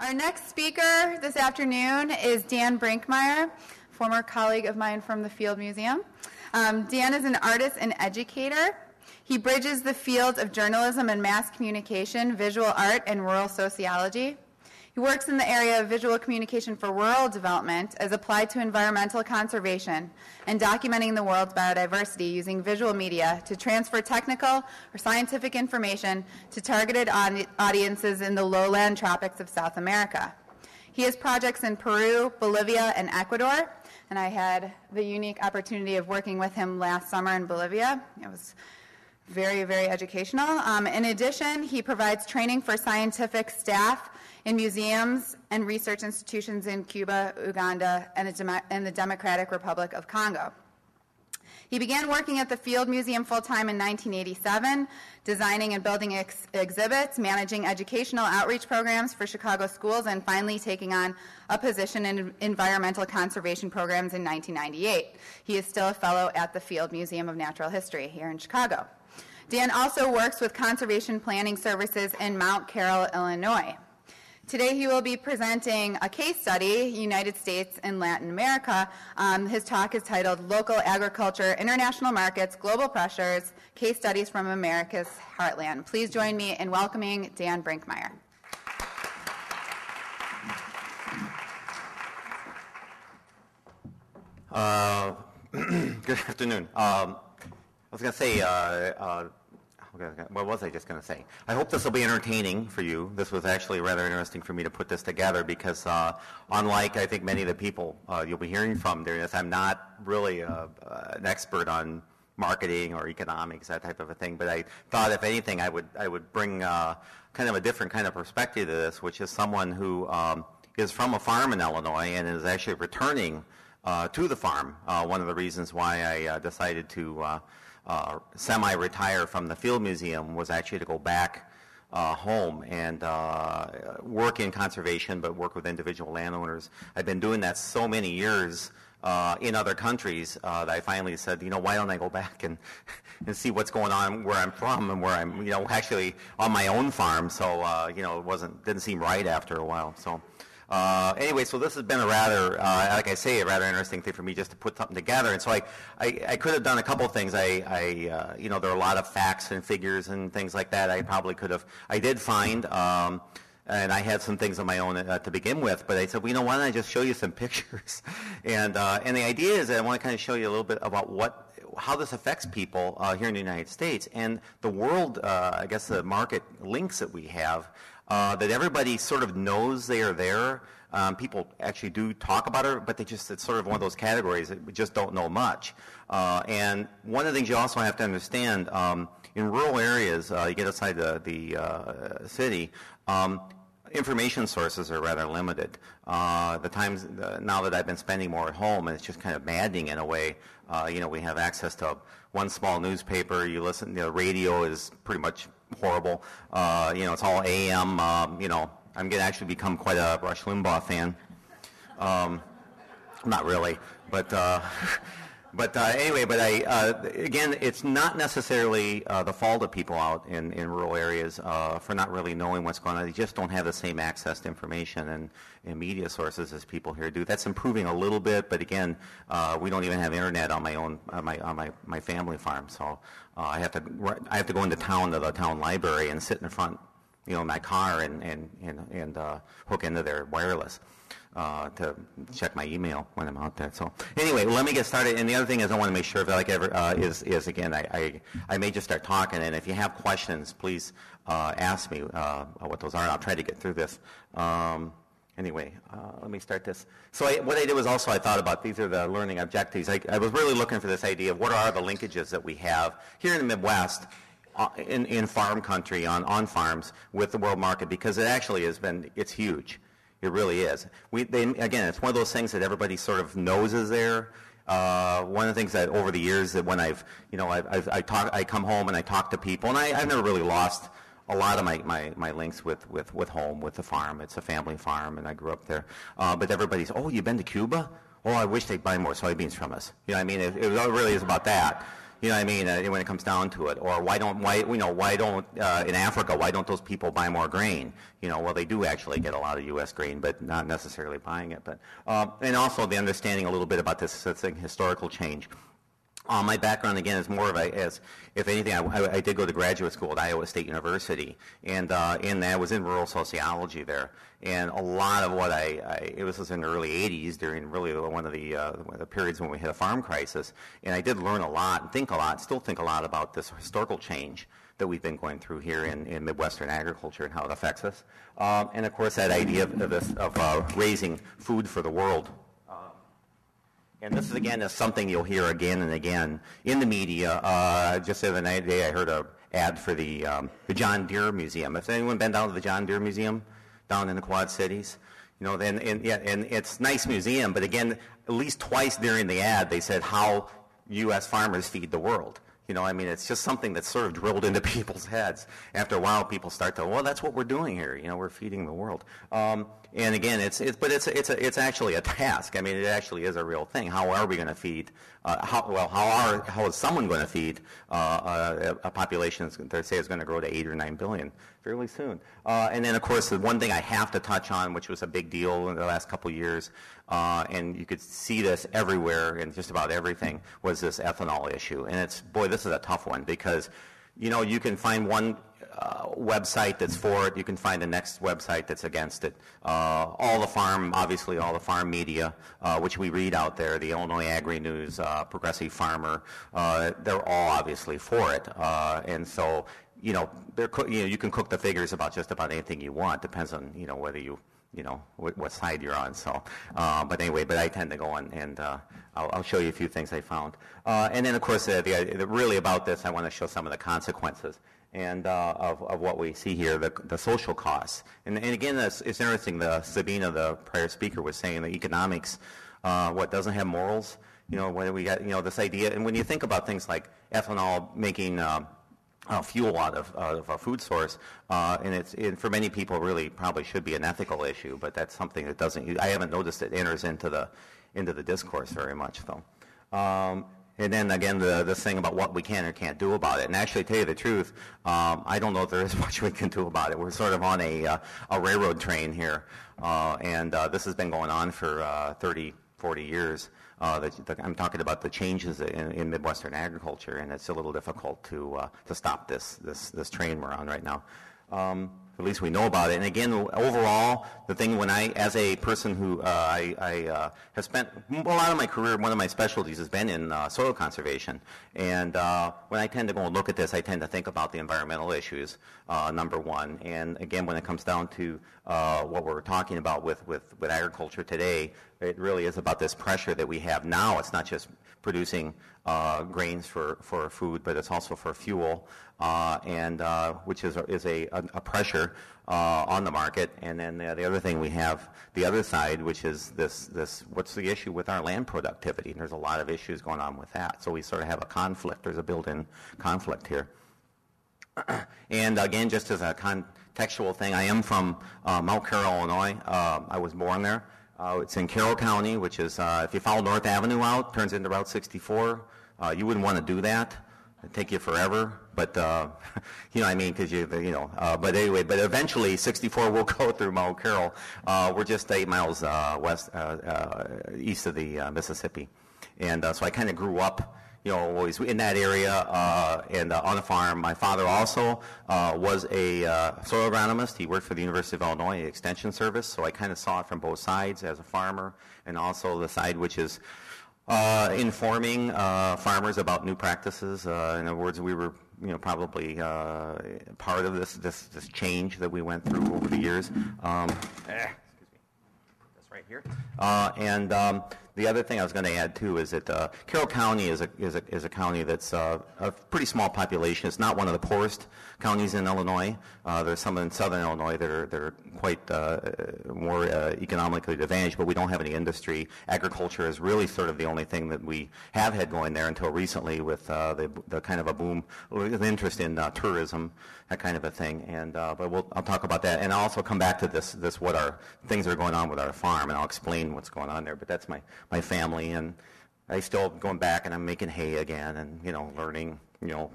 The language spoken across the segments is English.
Our next speaker this afternoon is Dan Brinkmeier, former colleague of mine from the Field Museum. Dan is an artist and educator. He bridges the fields of journalism and mass communication, visual art, and rural sociology. He works in the area of visual communication for rural development as applied to environmental conservation and documenting the world's biodiversity using visual media to transfer technical or scientific information to targeted audiences in the lowland tropics of South America. He has projects in Peru, Bolivia, and Ecuador, and I had the unique opportunity of working with him last summer in Bolivia. It was very, very educational. In addition, he provides training for scientific staff in museums and research institutions in Cuba, Uganda, and the Democratic Republic of Congo. He began working at the Field Museum full-time in 1987, designing and building exhibits, managing educational outreach programs for Chicago schools, and finally taking on a position in environmental conservation programs in 1998. He is still a fellow at the Field Museum of Natural History here in Chicago. Dan also works with conservation planning services in Mount Carroll, Illinois. Today he will be presenting a case study, United States and Latin America. His talk is titled Local Agriculture, International Markets, Global Pressures, Case Studies from America's Heartland. Please join me in welcoming Dan Brinkmeier. Good afternoon. I was going to say, what was I just going to say? I hope this will be entertaining for you. This was actually rather interesting for me to put this together because unlike I think many of the people you'll be hearing from during this, I'm not really an expert on marketing or economics, that type of a thing, but I thought if anything I would bring kind of a different kind of perspective to this, which is someone who is from a farm in Illinois and is actually returning to the farm. One of the reasons why I decided to semi-retire from the Field Museum was actually to go back home and work in conservation, but work with individual landowners. I've been doing that so many years in other countries that I finally said, why don't I go back and see what's going on where I'm from and where I'm, actually on my own farm. So, it didn't seem right after a while. So. Anyway, so this has been a rather, like I say, a rather interesting thing for me just to put something together. And so I could have done a couple of things. there are a lot of facts and figures and things like that. I probably could have. I did find, and I had some things of my own to begin with. But I said, why don't I just show you some pictures? And the idea is that I want to kind of show you a little bit about how this affects people here in the United States and the world. I guess the market links that we have. That everybody sort of knows they are there. People actually do talk about it, but it's sort of one of those categories that we just don't know much. And one of the things you also have to understand, in rural areas, you get outside the city, information sources are rather limited. Now that I've been spending more at home, and it's just kind of maddening in a way. We have access to one small newspaper. You listen, the radio is pretty much horrible. It's all AM. I'm going to actually become quite a Rush Limbaugh fan. Not really, but anyway. But again, it's not necessarily the fault of people out in rural areas for not really knowing what's going on. They just don't have the same access to information and media sources as people here do. That's improving a little bit, but again, we don't even have internet on my own my family farm. So I have to go into town to the town library and sit in front, in my car and hook into their wireless. To check my email when I'm out there. So anyway, let me get started. And the other thing is I want to make sure that is again, I may just start talking, and if you have questions, please ask me what those are. I'll try to get through this. Anyway, let me start this. So what I did was also I thought about these are the learning objectives. I was really looking for this idea of what are the linkages that we have here in the Midwest in farm country on farms with the world market, because it actually it's huge. It really is. Again, it's one of those things that everybody sort of knows is there. One of the things that over the years that when I come home and I talk to people, and I've never really lost a lot of my links with home, with the farm. It's a family farm, and I grew up there. But everybody's, oh, you've been to Cuba? Oh, I wish they'd buy more soybeans from us. It really is about that. You know what I mean? When it comes down to it, or why don't in Africa, why don't those people buy more grain? Well, they do actually get a lot of U.S. grain, but not necessarily buying it. But and also the understanding a little bit about this historical change. My background, again, is more of if anything, I did go to graduate school at Iowa State University, and I was in rural sociology there. And a lot of what it was in the early 80s during really one of the periods when we had a farm crisis, and I did learn a lot and still think a lot about this historical change that we've been going through here in Midwestern agriculture and how it affects us. And of course, that idea of raising food for the world. And this is, again, is something you'll hear again and again in the media. Just the other day, I heard an ad for the John Deere Museum. Has anyone been down to the John Deere Museum down in the Quad Cities? And it's a nice museum, but again, at least twice during the ad, they said how U.S. farmers feed the world. It's just something that's sort of drilled into people's heads. After a while, people start to, well, that's what we're doing here. We're feeding the world. And again, it's actually a task. It actually is a real thing. How are we going to feed? How is someone going to feed a population that they say is going to grow to 8 or 9 billion fairly soon? And then, of course, the one thing I have to touch on, which was a big deal in the last couple of years, and you could see this everywhere in just about everything, was this ethanol issue. And this is a tough one because, you can find one website that's for it. You can find the next website that's against it. All the farm media, which we read out there, the Illinois Agri-News, Progressive Farmer, they're all obviously for it. And so, you can cook the figures about just about anything you want. Depends on, whether what side you're on. So, but I tend to go on and I'll show you a few things I found. And then, of course, really about this, I want to show some of the consequences and of what we see here, the social costs. And again, it's interesting. Sabina, the prior speaker, was saying the economics, doesn't have morals. When we got this idea, and when you think about things like ethanol making fuel out of a food source, and for many people really probably should be an ethical issue, but that's something that doesn't. I haven't noticed it enters into the discourse very much, though. And then again, this thing about what we can or can't do about it. And actually, to tell you the truth, I don't know if there is much we can do about it. We're sort of on a railroad train here, and this has been going on for 30, 40 years. I'm talking about the changes in Midwestern agriculture, and it's a little difficult to stop this train we're on right now. At least we know about it. And again, overall, the thing as a person who I have spent a lot of my career, one of my specialties has been in soil conservation. And when I tend to go and look at this, I tend to think about the environmental issues, number one. And again, when it comes down to what we're talking about with agriculture today, it really is about this pressure that we have now. It's not just producing grains for food, but it's also for fuel, and which is a pressure on the market. And then the other thing we have, the other side, which is this what's the issue with our land productivity? And there's a lot of issues going on with that. So we sort of have a conflict. There's a built-in conflict here. And again, just as a contextual thing, I am from Mount Carroll, Illinois. I was born there. It's in Carroll County, which is, if you follow North Avenue out, turns into Route 64. You wouldn't want to do that. It'd take you forever, but, because but anyway, but eventually 64 will go through Mount Carroll. We're just 8 miles east of the Mississippi. And so I kind of grew up, always in that area and on a farm. My father also was a soil agronomist. He worked for the University of Illinois Extension Service, so I kind of saw it from both sides as a farmer, and also the side which is informing farmers about new practices. In other words, we were probably part of this change that we went through over the years. Excuse me. Put this right here. And the other thing I was going to add too is that Carroll County is a county that's a pretty small population. It's not one of the poorest counties in Illinois. There's some in southern Illinois that are quite more economically advantaged, but we don't have any industry. Agriculture is really sort of the only thing that we have had going there until recently, with the kind of a boom, with interest in tourism, that kind of a thing. And but I'll talk about that, and I'll also come back to this what our things are going on with our farm, and I'll explain what's going on there. But that's my family, and I still going back and I'm making hay again and, learning,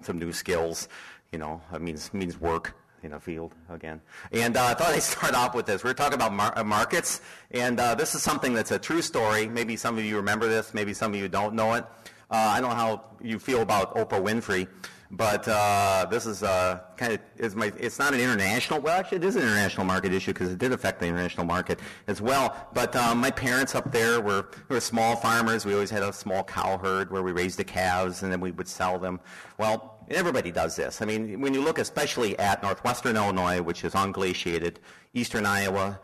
some new skills, it means work in a field again. And I thought I'd start off with this. We're talking about markets, and this is something that's a true story. Maybe some of you remember this, maybe some of you don't know it. I don't know how you feel about Oprah Winfrey, but this is it's not an international, well, actually it is an international market issue because it did affect the international market as well. But my parents up there were small farmers. We always had a small cow herd where we raised the calves and then we would sell them. Well, everybody does this. I mean, when you look especially at northwestern Illinois, which is unglaciated, eastern Iowa,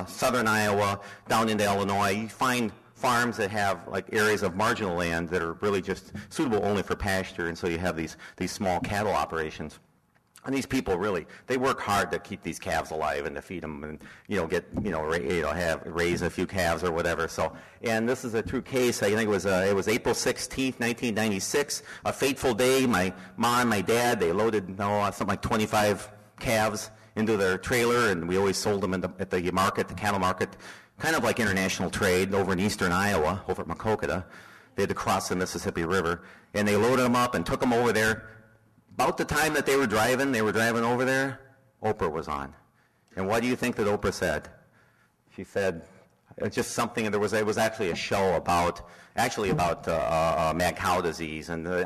southern Iowa, down into Illinois, you find farms that have like areas of marginal land that are really just suitable only for pasture, and so you have these small cattle operations. And these people really, they work hard to keep these calves alive and to feed them and, raise a few calves or whatever. So, and this is a true case. I think it was April 16th, 1996, a fateful day. My mom and my dad, they loaded, something like 25 calves into their trailer, and we always sold them at the market, the cattle market, kind of like international trade over in eastern Iowa, over at Maquoketa. They had to cross the Mississippi River, and they loaded them up and took them over there. About the time that they were driving over there, Oprah was on. And what do you think that Oprah said? She said, it's just something, it was actually a show about mad cow disease and the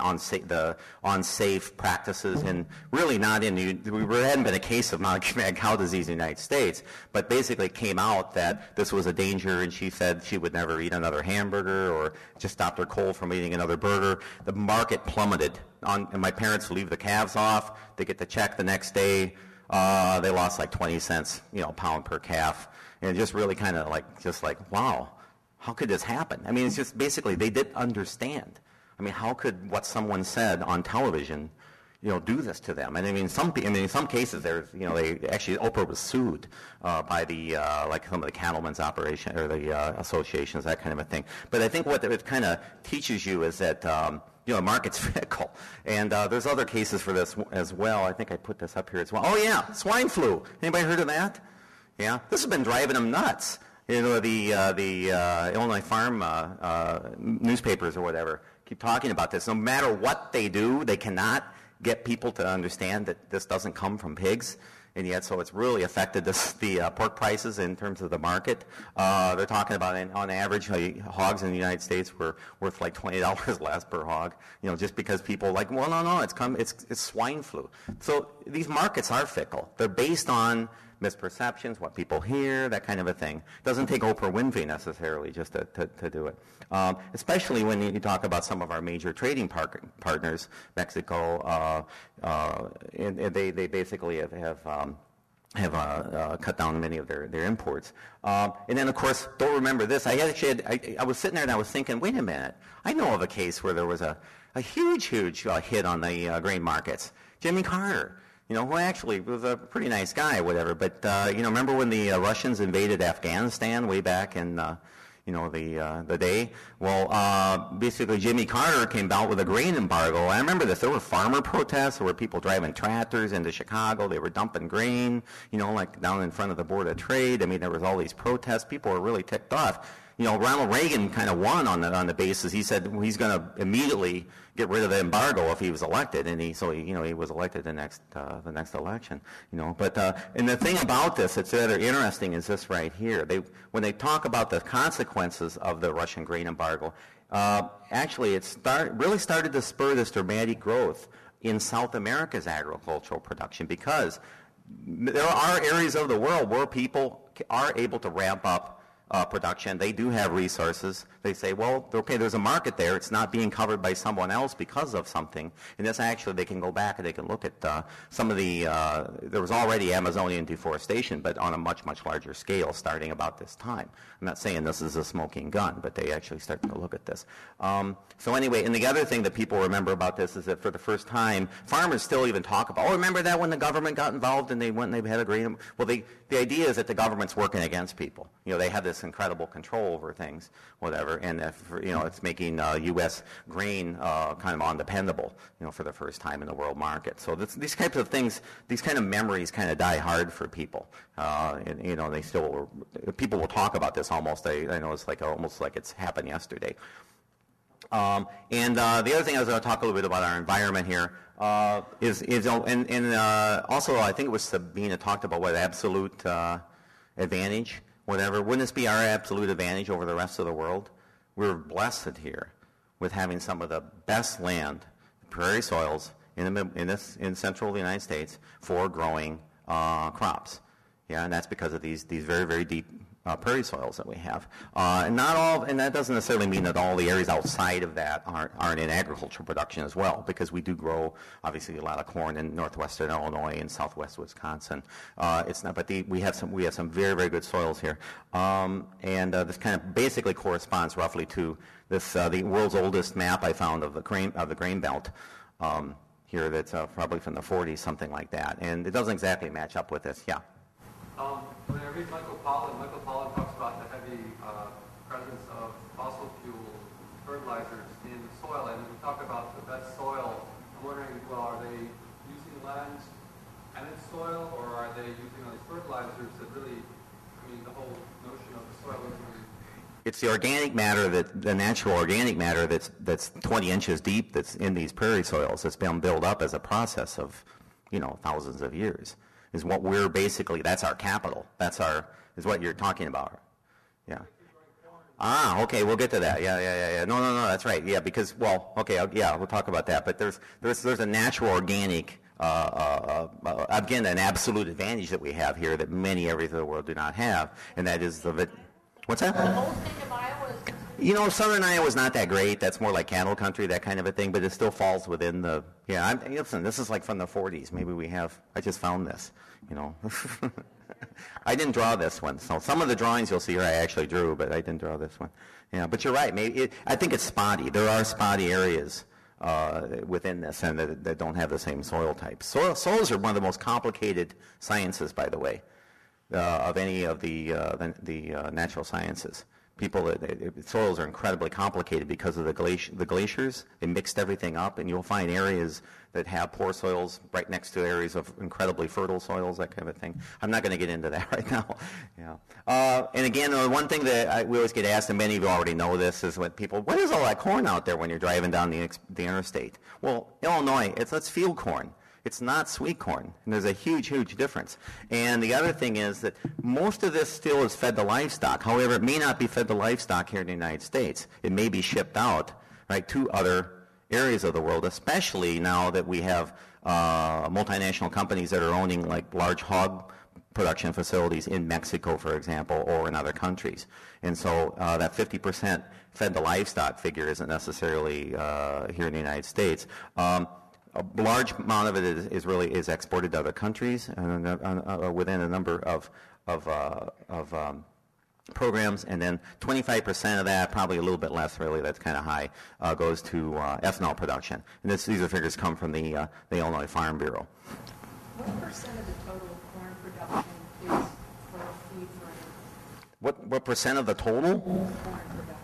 unsafe practices, and really there hadn't been a case of mad cow disease in the United States, but basically it came out that this was a danger, and she said she would never eat another hamburger or just stopped her cold from eating another burger. The market plummeted. And my parents leave the calves off. They get the check the next day. They lost like 20 cents, pound per calf. And just really kind of like, wow, how could this happen? I mean, it's just basically they didn't understand. I mean, how could what someone said on television, do this to them? And in some cases, Oprah was sued by like some of the cattlemen's operation or the associations, that kind of a thing. But I think what it kind of teaches you is that the market's fickle. And there's other cases for this as well. I think I put this up here as well. Oh yeah, swine flu. Anybody heard of that? Yeah, this has been driving them nuts. The Illinois farm newspapers or whatever keep talking about this. No matter what they do, they cannot get people to understand that this doesn't come from pigs. And yet, so it's really affected the pork prices in terms of the market. They're talking about, on average, hogs in the United States were worth like $20 less per hog. Just because people no, it's swine flu. So these markets are fickle. They're based on misperceptions, what people hear, that kind of a thing. It doesn't take Oprah Winfrey necessarily just to do it. Especially when you talk about some of our major trading partners, Mexico, and they basically have cut down many of their imports. And then, of course, don't remember this. I was sitting there and I was thinking, wait a minute. I know of a case where there was a huge hit on the grain markets. Jimmy Carter. Who actually was a pretty nice guy, whatever. But, remember when the Russians invaded Afghanistan way back in, the day? Well, basically Jimmy Carter came out with a grain embargo. I remember this. There were farmer protests. There were people driving tractors into Chicago. They were dumping grain, like down in front of the Board of Trade. I mean, there was all these protests. People were really ticked off. Ronald Reagan kind of won on the basis. He said he's going to immediately get rid of the embargo if he was elected, and he was elected the next election. But and the thing about this that's rather interesting is this right here. When they talk about the consequences of the Russian grain embargo, actually it really started to spur this dramatic growth in South America's agricultural production, because there are areas of the world where people are able to ramp up production. They do have resources. They say, well, okay, there's a market there. It's not being covered by someone else because of something. And this actually, they can go back and they can look at some of the, there was already Amazonian deforestation, but on a much, much larger scale starting about this time. I'm not saying this is a smoking gun, but they actually start to look at this. So anyway, and the other thing that people remember about this is that for the first time, farmers still even talk about, remember that when the government got involved and they went and they had a grain, well, the idea is that the government's working against people. They have this incredible control over things, whatever, and it's making U.S. grain kind of undependable, for the first time in the world market. So these types of things, these kind of memories kind of die hard for people. And, they still, people will talk about this almost. I know it's almost like it's happened yesterday. And the other thing I was going to talk a little bit about our environment here also I think it was Sabina talked about what absolute advantage, whatever. Wouldn't this be our absolute advantage over the rest of the world? We're blessed here with having some of the best land, prairie soils in central United States for growing crops. Yeah, and that's because of these very, very deep prairie soils that we have. And that doesn't necessarily mean that all the areas outside of that aren't in agricultural production as well, because we do grow obviously a lot of corn in northwestern Illinois and southwest Wisconsin. It's not, but we have some very, very good soils here, and this kind of basically corresponds roughly to this the world's oldest map I found of the grain belt. Here, that's probably from the 40s, something like that, and it doesn't exactly match up with this. Yeah. When I read Michael Pollan talks about the heavy presence of fossil fuel fertilizers in the soil, and when we talk about the best soil, I'm wondering, well, are they using land and its soil, or are they using those fertilizers that really, the whole notion of the soil is really... It's the organic matter, the natural organic matter that's 20 inches deep that's in these prairie soils that's been built up as a process of, thousands of years. Is what we're basically, that's our capital. Is what you're talking about. Yeah. Okay, we'll get to that. Yeah. No, that's right. Yeah, because, we'll talk about that. But there's a natural organic, again, an absolute advantage that we have here that many areas of the world do not have, and that is what's that? The whole state of Iowa is... Southern Iowa is not that great. That's more like cattle country, that kind of a thing, but it still falls within the, listen, this is like from the 40s. Maybe I just found this, I didn't draw this one. So some of the drawings you'll see here I actually drew, but I didn't draw this one. Yeah, but you're right. I think it's spotty. There are spotty areas within this and that don't have the same soil types. Soils are one of the most complicated sciences, by the way, of any of the natural sciences. Soils are incredibly complicated because of the glaciers. They mixed everything up, and you'll find areas that have poor soils right next to areas of incredibly fertile soils, that kind of thing. I'm not going to get into that right now. Yeah. And again, one thing that we always get asked, and many of you already know this, is what is all that corn out there when you're driving down the interstate? Well, Illinois, it's field corn. It's not sweet corn, and there's a huge, huge difference. And the other thing is that most of this still is fed to livestock. However, it may not be fed to livestock here in the United States. It may be shipped out, right, to other areas of the world, especially now that we have multinational companies that are owning like large hog production facilities in Mexico, for example, or in other countries. And so that 50% fed to livestock figure isn't necessarily here in the United States. A large amount of it is exported to other countries within a number of programs, and then 25% of that, probably a little bit less, really, that's kind of high, goes to ethanol production. And these are figures come from the Illinois Farm Bureau. What percent of the total corn production is for feed for? What percent of the total? Corn production.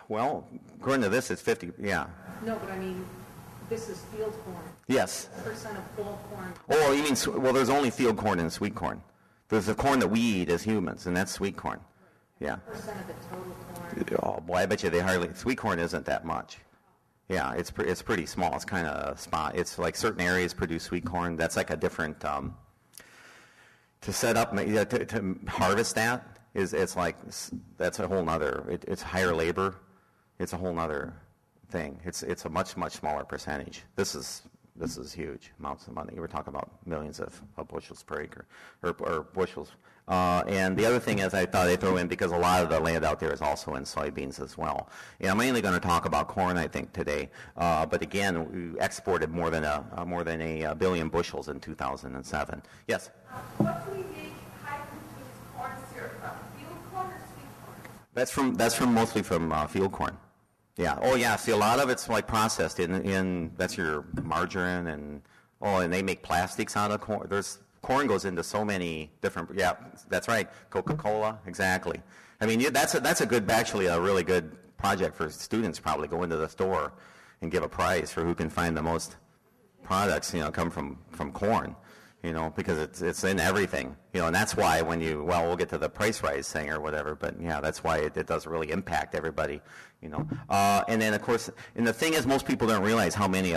Well, according to this, it's 50. Yeah. No, but this is field corn. Yes. What percent of full corn? Oh, you mean, well, there's only field corn and sweet corn. There's the corn that we eat as humans, and that's sweet corn. Yeah. What percent of the total corn? Oh, boy, I bet you sweet corn isn't that much. Yeah, it's pretty small. It's kind of spot. It's like certain areas produce sweet corn. That's like a different, to set up, to harvest that, that's a whole nother, it's higher labor. It's a whole nother thing. It's a much, much smaller percentage. This is huge amounts of money. We're talking about millions of bushels per acre, or bushels. And the other thing is, I thought I'd throw in, because a lot of the land out there is also in soybeans as well. And I'm mainly going to talk about corn, I think, today. But again, we exported more than a billion bushels in 2007. Yes. What do we make high fructose corn syrup from? Field corn or sweet corn? That's mostly from field corn. Yeah. Oh, yeah. See, a lot of it's like processed in that's your margarine, and they make plastics out of corn. Corn goes into so many different. Yeah, that's right. Coca-Cola, exactly. That's actually a really good project for students. Probably go into the store and give a prize for who can find the most products, come from corn. because it's in everything, and that's why we'll get to the price rise thing or whatever, but yeah, that's why it does really impact everybody, and then of course, and the thing is, most people don't realize how many,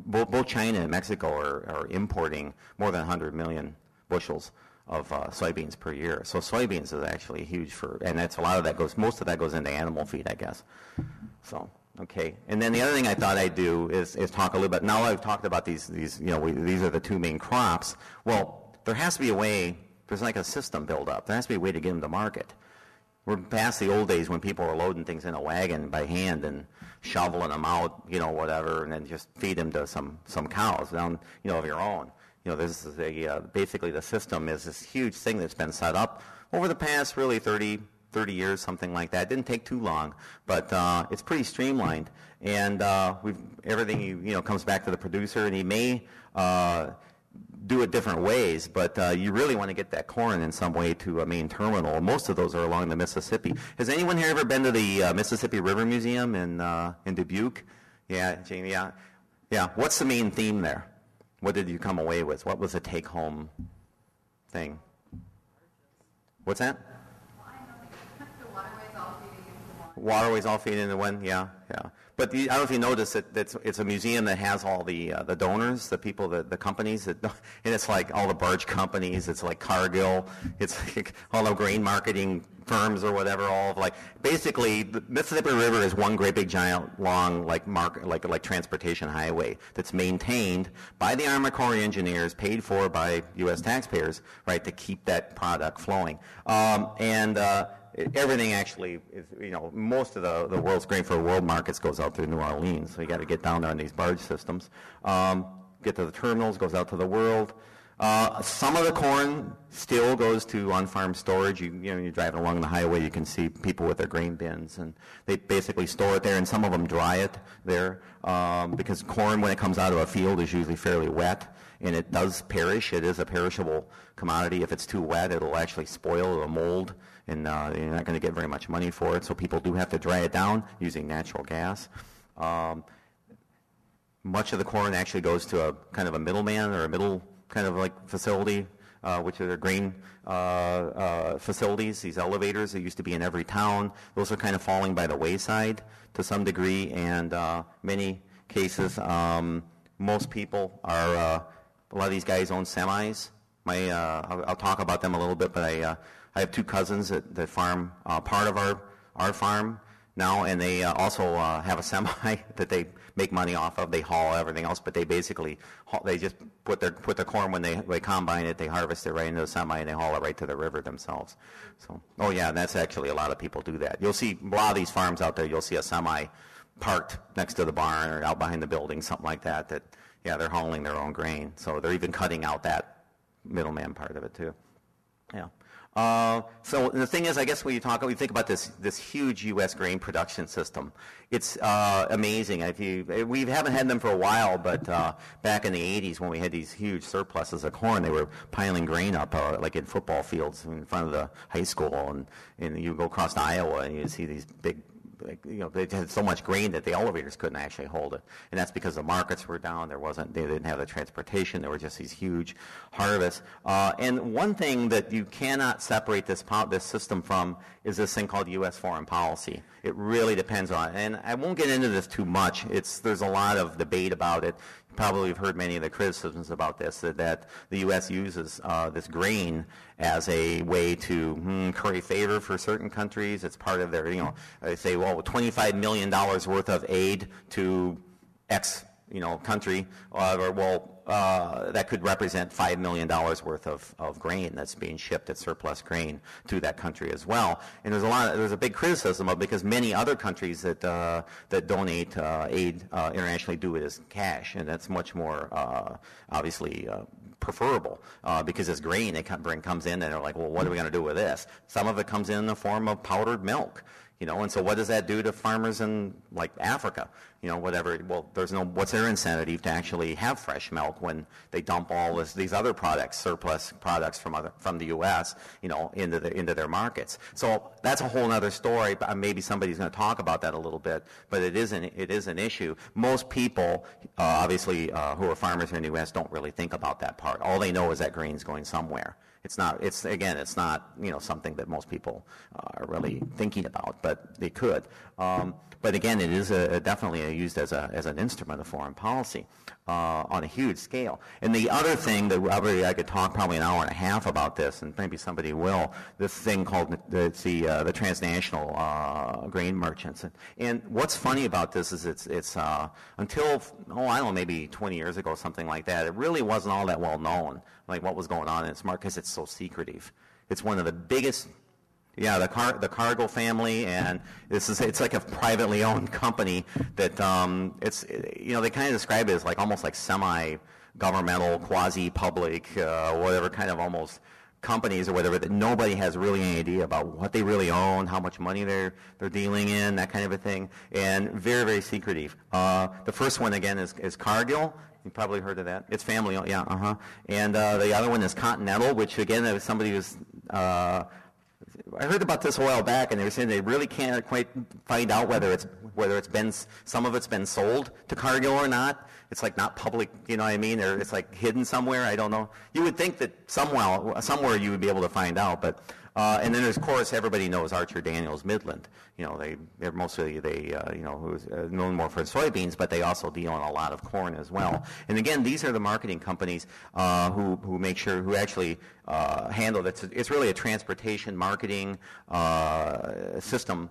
both China and Mexico are importing more than 100 million bushels of soybeans per year. So soybeans is actually huge and most of that goes into animal feed, I guess. So. Okay, and then the other thing I thought I'd do is talk a little bit. Now I've talked about these these are the two main crops. Well, there has to be a way. There's like a system built up. There has to be a way to get them to market. We're past the old days when people were loading things in a wagon by hand and shoveling them out, whatever, and then just feed them to some cows down, of your own. This is basically the system is this huge thing that's been set up over the past really 30 years, something like that. It didn't take too long, but it's pretty streamlined, and everything comes back to the producer, and he may do it different ways, but you really want to get that corn in some way to a main terminal. Most of those are along the Mississippi. Has anyone here ever been to the Mississippi River Museum in Dubuque? Yeah, Jamie. Yeah. What's the main theme there? What did you come away with? What was the take-home thing? What's that? Waterways all feed into one, yeah. But I don't know if you noticed that it's a museum that has all the donors, the people, the companies, and it's like all the barge companies. It's like Cargill. It's like all the grain marketing firms or whatever. Basically, the Mississippi River is one great big giant long like transportation highway that's maintained by the Army Corps of Engineers, paid for by U.S. taxpayers, right, to keep that product flowing. Everything actually is, most of the world's grain for world markets goes out through New Orleans. So you got to get down there on these barge systems, get to the terminals, goes out to the world. Some of the corn still goes to on-farm storage. You're driving along the highway, you can see people with their grain bins, and they basically store it there, and some of them dry it there because corn, when it comes out of a field, is usually fairly wet, and it does perish. It is a perishable commodity. If it's too wet, it'll actually spoil, it'll mold, and you're not going to get very much money for it, so people do have to dry it down using natural gas. Much of the corn actually goes to a kind of a middleman or a middle kind of like facility, which are grain facilities, these elevators that used to be in every town. Those are kind of falling by the wayside to some degree, and many cases, most people are, a lot of these guys own semis. I'll talk about them a little bit, but I have two cousins that farm part of our farm now, and they also have a semi that they make money off of. They haul everything else, but they basically they just put their corn when they combine it, they harvest it right into the semi, and they haul it right to the river themselves. So, that's actually a lot of people do that. You'll see a lot of these farms out there. You'll see a semi parked next to the barn or out behind the building, something like that. They're hauling their own grain. So they're even cutting out that middleman part of it too. Yeah. So the thing is, I guess when you think about this huge U.S. grain production system, it's amazing. We haven't had them for a while, but back in the 80s when we had these huge surpluses of corn, they were piling grain up like in football fields in front of the high school, and you go across Iowa and you see these big, they had so much grain that the elevators couldn't actually hold it, and that's because the markets were down. They didn't have the transportation. There were just these huge harvests. And one thing that you cannot separate this system from is this thing called U.S. foreign policy. It really depends on it, and I won't get into this too much. There's a lot of debate about it. You probably have heard many of the criticisms about this, that the U.S. uses this grain as a way to curry favor for certain countries. It's part of their, they say, well, $25 million worth of aid to X, country, that could represent $5 million worth of grain that's being shipped as surplus grain to that country as well. And there's a big criticism of, because many other countries that donate aid internationally do it as cash, and that's much more obviously preferable because this grain they comes in and they're like, well, what are we going to do with this? Some of it comes in the form of powdered milk. And so what does that do to farmers in like Africa? whatever. Well, what's their incentive to actually have fresh milk when they dump all these other products, surplus products from the U.S., into their markets. So that's a whole other story. But maybe somebody's going to talk about that a little bit. But it is an issue. Most people, obviously, who are farmers in the U.S. don't really think about that part. All they know is that grain's going somewhere. It's not something that most people are really thinking about, but they could. But again, it is definitely used as an instrument of foreign policy on a huge scale. And the other thing that I could talk probably an hour and a half about this, and maybe somebody will, this thing called the transnational grain merchants. And what's funny about this is it's until, I don't know, maybe 20 years ago, something like that, it really wasn't all that well known, like what was going on in its market, because it's so secretive. It's one of the biggest. Yeah, the Carroll family, and it's like a privately owned company that they kind of describe it as almost like semi-governmental, quasi-public, whatever kind of almost companies or whatever, that nobody has really any idea about what they really own, how much money they're dealing in, that kind of a thing, and very, very secretive. The first one again is Cargill. You probably heard of that. It's family owned, yeah, And the other one is Continental, which again, was somebody who's I heard about this a while back, and they were saying they really can't quite find out whether some of it's been sold to Cargill or not. It's not public, you know what I mean? Or it's hidden somewhere. I don't know. You would think that somewhere you would be able to find out, but and then, of course, everybody knows Archer Daniels Midland. They're mostly who's known more for soybeans, but they also deal in a lot of corn as well. And again, these are the marketing companies who actually handle it. It's really a transportation marketing system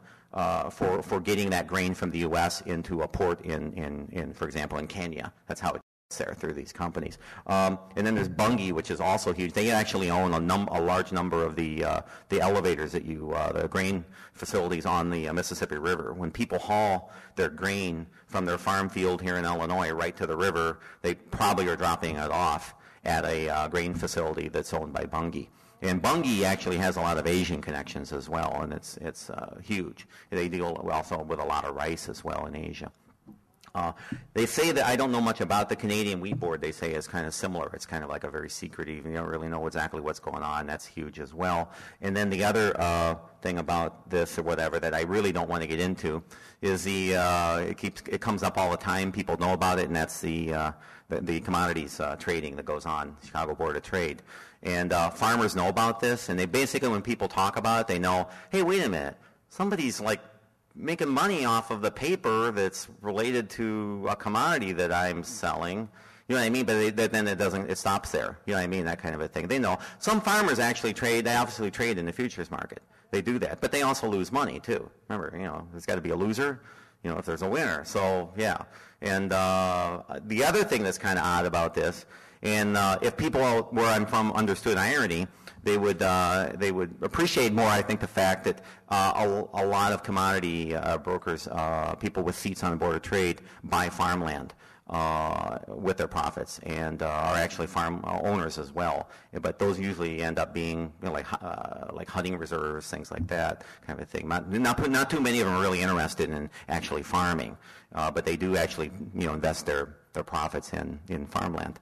for getting that grain from the U.S. into a port in for example, in Kenya. That's how it there through these companies. And then there's Bunge, which is also huge. They actually own a large number of the elevators that the grain facilities on the Mississippi River. When people haul their grain from their farm field here in Illinois right to the river, they probably are dropping it off at a grain facility that's owned by Bunge. And Bunge actually has a lot of Asian connections as well, and it's huge. They deal also with a lot of rice as well in Asia. They say that I don't know much about the Canadian Wheat Board. They say it's kind of similar. It's kind of like a very secretive. You don't really know exactly what's going on. That's huge as well. And then the other thing about this or whatever that I really don't want to get into is it comes up all the time. People know about it, and that's the commodities trading that goes on, Chicago Board of Trade. And farmers know about this, and they basically, when people talk about it, they know, hey, wait a minute, somebody's making money off of the paper that's related to a commodity that I'm selling. You know what I mean? But then it stops there. You know what I mean? That kind of a thing. They know. Some farmers actually they obviously trade in the futures market. They do that. But they also lose money, too. Remember, there's got to be a loser, if there's a winner. So, yeah. And the other thing that's kind of odd about this, and if people where I'm from understood irony, they would appreciate more, I think, the fact that a lot of commodity brokers, people with seats on the Board of Trade, buy farmland with their profits and are actually farm owners as well. But those usually end up being like hunting reserves, things like that kind of a thing. Not too many of them are really interested in actually farming, but they do actually invest their profits in farmland.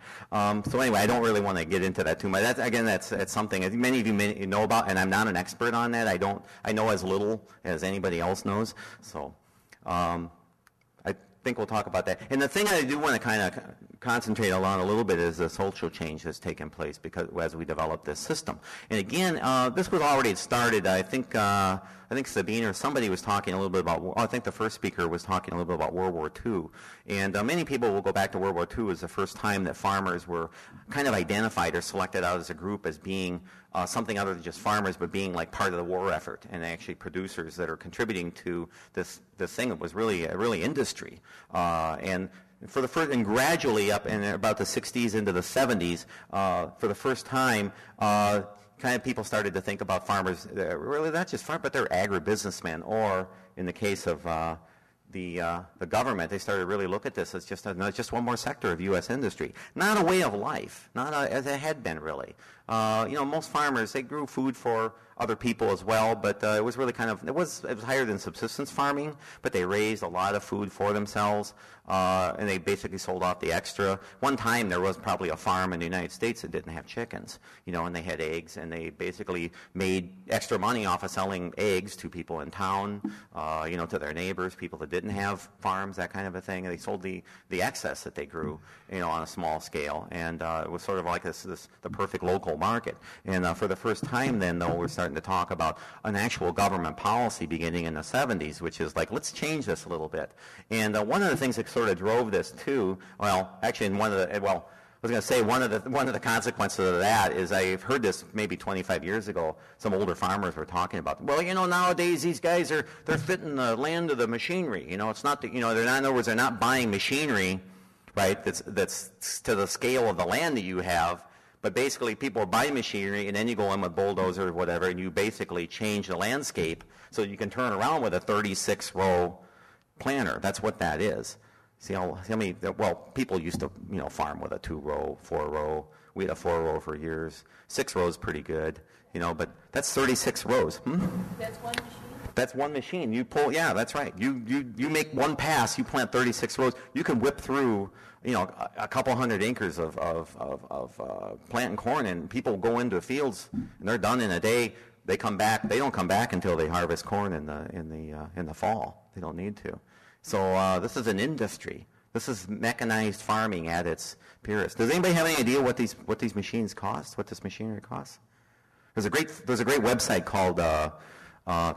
So anyway, I don't really want to get into that too much. That's something that many of you may know about, and I'm not an expert on that. I know as little as anybody else knows. So I think we'll talk about that. And the thing I do want to kind of concentrate on a little bit is the social change that's taken place as we develop this system. And again, this was already started. I think Sabine or somebody was talking a little bit about. I think the first speaker was talking a little bit about World War II. And many people will go back to World War II as the first time that farmers were kind of identified or selected out as a group as being something other than just farmers, but being like part of the war effort and actually producers that are contributing to this thing that was really industry. And for the first, and gradually up in about the 60s into the 70s, for the first time, kind of people started to think about farmers, really not just farmers, but they're agribusinessmen, or in the case of the government, they started to really look at this as just one more sector of U.S. industry. Not a way of life, not as it had been really. Most farmers, they grew food for other people as well, but it was really it was higher than subsistence farming, but they raised a lot of food for themselves, and they basically sold off the extra. One time there was probably a farm in the United States that didn't have chickens, and they had eggs, and they basically made extra money off of selling eggs to people in town, to their neighbors, people that didn't have farms, that kind of a thing. And they sold the excess that they grew, on a small scale, and it was sort of like the perfect local market. And for the first time then, though, we're starting to talk about an actual government policy beginning in the 70s, which is like, let's change this a little bit. And one of the things that sort of drove this too, one of the consequences of that is I've heard this maybe 25 years ago. Some older farmers were talking about, nowadays these guys they're fitting the land to the machinery. It's not that, they're not, in other words, they're not buying machinery, right? That's to the scale of the land that you have. But basically, people are buying machinery, and then you go in with bulldozer or whatever, and you basically change the landscape so you can turn around with a 36-row planter. That's what that is. See how many? Well, people used to farm with a 2-row, 4-row. We had a 4-row for years. 6 rows pretty good, but that's 36 rows. That's one machine? That's one machine. You pull, yeah, that's right. You make one pass, you plant 36 rows. You can whip through, a couple hundred acres of planting corn, and people go into fields and they're done in a day. They come back. They don't come back until they harvest corn in the fall. They don't need to. So this is an industry. This is mechanized farming at its purest. Does anybody have any idea what these machines cost? What this machinery costs? There's a great website called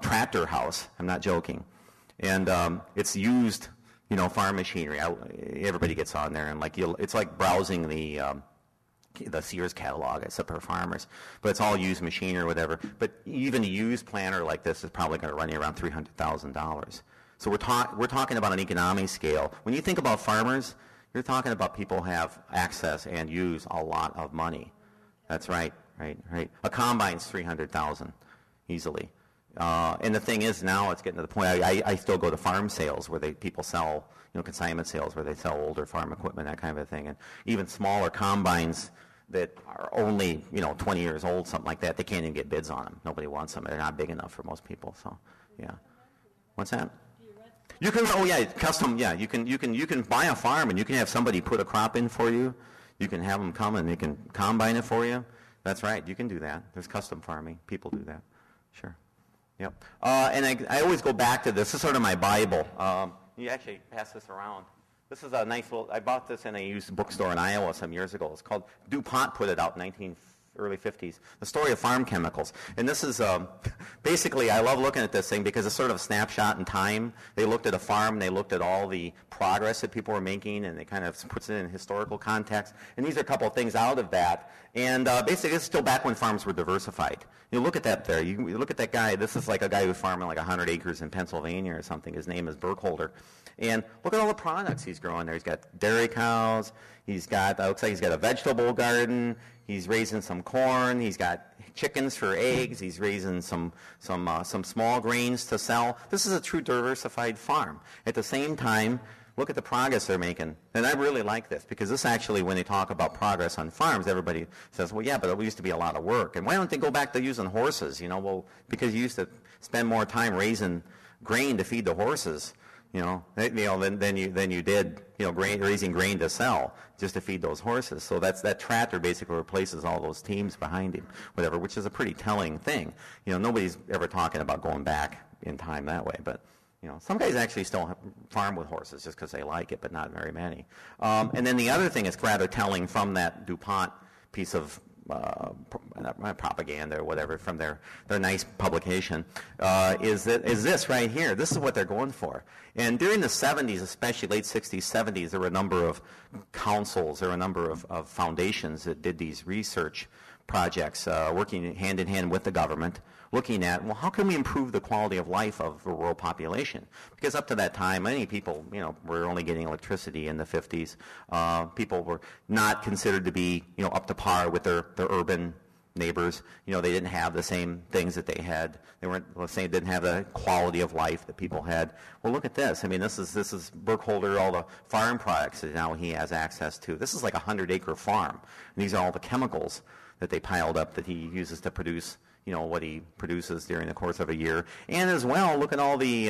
Tractor House. I'm not joking, and it's used farm machinery. Everybody gets on there, and it's like browsing the Sears catalog, except for farmers. But it's all used machinery or whatever. But even a used planter like this is probably going to run you around $300,000. So we're talking about an economic scale. When you think about farmers, you're talking about people who have access and use a lot of money. That's right. A combine's $300,000 easily. And the thing is, now it's getting to the point. I still go to farm sales where people sell, consignment sales where they sell older farm equipment, that kind of a thing, and even smaller combines that are only 20 years old, something like that. They can't even get bids on them. Nobody wants them. They're not big enough for most people. So, yeah. What's that? You can. Oh yeah, custom. Yeah, you can buy a farm and you can have somebody put a crop in for you. You can have them come and they can combine it for you. That's right. You can do that. There's custom farming. People do that. Sure. Yep. And I always go back to this. This is sort of my Bible. You actually pass this around. This is a nice little. I bought this in a used bookstore in Iowa some years ago. It's called DuPont. Put it out in early 50s. The story of farm chemicals. And this is basically, I love looking at this thing because it's sort of a snapshot in time. They looked at a farm, they looked at all the progress that people were making, and they kind of puts it in historical context. And these are a couple of things out of that. And basically, it's still back when farms were diversified. You look at that there. You look at that guy. This is like a guy who's farming like 100 acres in Pennsylvania or something. His name is Burkholder. And look at all the products he's growing there. He's got dairy cows. He's got, looks like he's got a vegetable garden. He's raising some corn. He's got chickens for eggs. He's raising some small grains to sell. This is a true diversified farm. At the same time, look at the progress they're making. And I really like this because this actually, when they talk about progress on farms, everybody says, well, yeah, but it used to be a lot of work. And why don't they go back to using horses? Well, because you used to spend more time raising grain to feed the horses. Than you did, raising grain to sell just to feed those horses. So that tractor basically replaces all those teams behind him, whatever, which is a pretty telling thing. Nobody's ever talking about going back in time that way, but some guys actually still farm with horses just because they like it, but not very many. And then the other thing is rather telling from that DuPont piece of propaganda or whatever from their nice publication is this right here. This is what they're going for. And during the 70s, especially late 60s, 70s, there were a number of councils, there were a number of foundations that did these research projects, working hand in hand with the government, looking at, well, how can we improve the quality of life of the rural population? Because up to that time, many people, were only getting electricity in the 50s. People were not considered to be, up to par with their urban neighbors. You know, they didn't have the same things that they had. They weren't, let's say, didn't have the quality of life that people had. Well, look at this. I mean, this is Burkholder, all the farm products that now he has access to. This is like a 100-acre farm. And these are all the chemicals that they piled up that he uses to produce, you know, what he produces during the course of a year. And as well, look at all the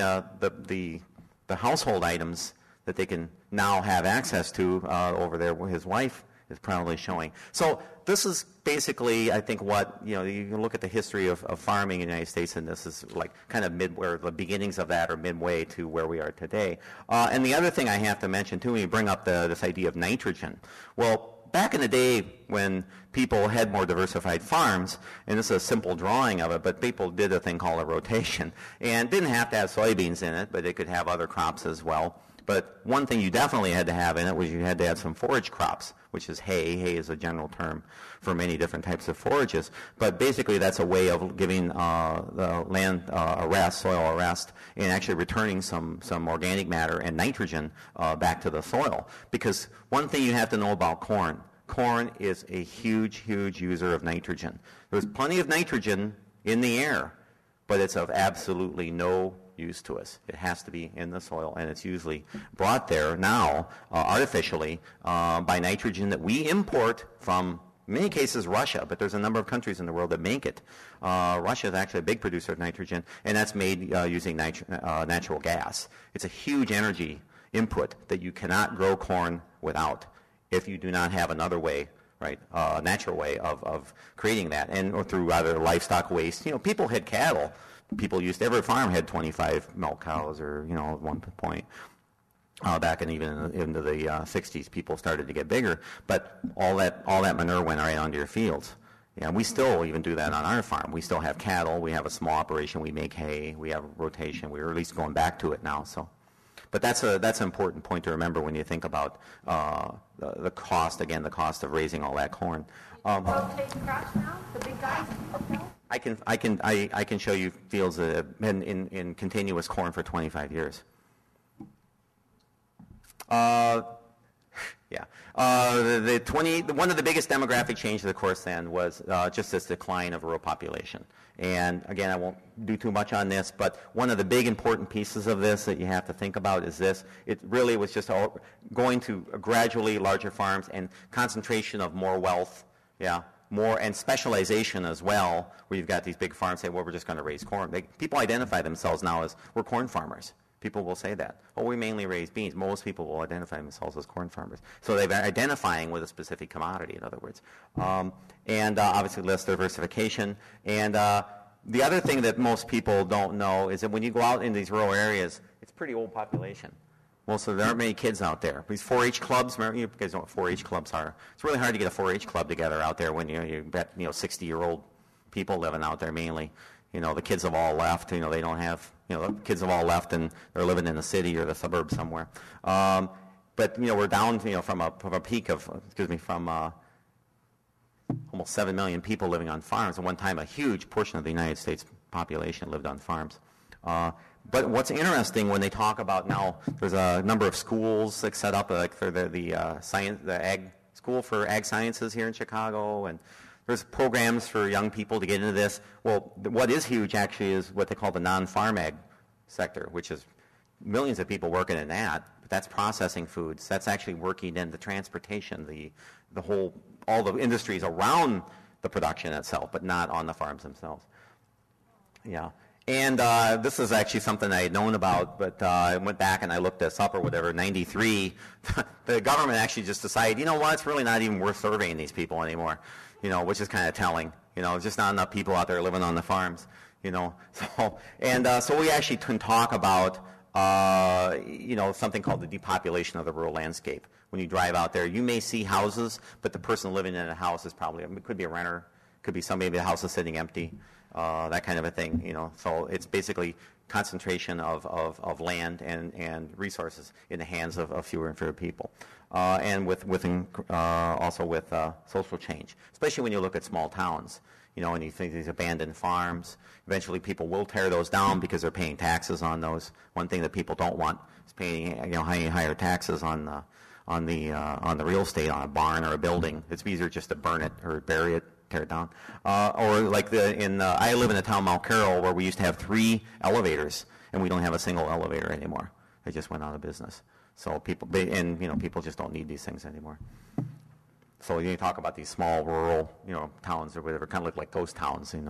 household items that they can now have access to over there, where his wife is proudly showing. So this is basically, I think, what, you know, you can look at the history of farming in the United States, and this is like kind of where the beginnings of that are midway to where we are today. And the other thing I have to mention, too, when you bring up this idea of nitrogen, well, back in the day when people had more diversified farms, and this is a simple drawing of it, but people did a thing called a rotation, and didn't have to have soybeans in it, but they could have other crops as well. But one thing you definitely had to have in it was you had to have some forage crops, which is hay. Hay is a general term for many different types of forages. But basically that's a way of giving the land soil arrest, and actually returning some organic matter and nitrogen back to the soil. Because one thing you have to know about corn is a huge, huge user of nitrogen. There's plenty of nitrogen in the air, but it's of absolutely no use to us. It has to be in the soil, and it's usually brought there now artificially by nitrogen that we import from, in many cases, Russia, but there's a number of countries in the world that make it. Russia is actually a big producer of nitrogen, and that's made using natural gas. It's a huge energy input that you cannot grow corn without if you do not have another way, right, natural way of creating that, and or through either livestock waste. You know, people had cattle. Every farm had 25 milk cows, or, you know, at one point. Back even into the 60s, people started to get bigger. But all that manure went right onto your fields. Yeah, we still even do that on our farm. We still have cattle. We have a small operation. We make hay. We have rotation. We're at least going back to it now. So, but that's an important point to remember when you think about the cost. Again, the cost of raising all that corn. Rotate crops now? The big guys? No? I can show you fields that have been in continuous corn for 25 years. One of the biggest demographic changes, of course, then was just this decline of rural population. And again, I won't do too much on this, but one of the big important pieces of this that you have to think about is this. It really was just going to gradually larger farms and concentration of more wealth. Yeah. More, and specialization as well, where you've got these big farms say, well, we're just going to raise corn. People identify themselves now as, we're corn farmers. People will say that. Oh, we mainly raise beans. Most people will identify themselves as corn farmers. So they're identifying with a specific commodity, in other words. And obviously less diversification. And the other thing that most people don't know is that when you go out in these rural areas, it's pretty old population. Well, so there aren't many kids out there. These 4-H clubs, remember, you guys know what 4-H clubs are. It's really hard to get a 4-H club together out there when you've got 60-year-old people living out there mainly. You know, the kids have all left. You know, they don't have. You know, the kids have all left and they're living in the city or the suburbs somewhere. But you know, we're down. You know, from a peak of almost 7 million people living on farms. At one time, a huge portion of the United States population lived on farms. But what's interesting when they talk about now, there's a number of schools like set up, like for the ag school for ag sciences here in Chicago, and there's programs for young people to get into this. Well, what is huge actually is what they call the non-farm ag sector, which is millions of people working in that. But that's processing foods. That's actually working in the transportation, all the industries around the production itself, but not on the farms themselves. Yeah. And this is actually something I had known about, but I went back and I looked this up or whatever. 93, the government actually just decided, you know what, it's really not even worth surveying these people anymore, you know, which is kind of telling. You know, just not enough people out there living on the farms, you know. So we actually can talk about, you know, something called the depopulation of the rural landscape. When you drive out there, you may see houses, but the person living in a house is probably, it could be a renter, could be somebody, the house is sitting empty. That kind of a thing, you know. So it's basically concentration of land and resources in the hands of fewer and fewer people, and also with social change, especially when you look at small towns, you know, and you think these abandoned farms. Eventually, people will tear those down because they're paying taxes on those. One thing that people don't want is paying, you know, higher taxes on the real estate on a barn or a building. It's easier just to burn it or bury it, tear it down. Or like I live in a town, Mount Carroll, where we used to have 3 elevators, and we don't have a single elevator anymore. They just went out of business. So people just don't need these things anymore. So you talk about these small rural, towns or whatever, kind of look like ghost towns, and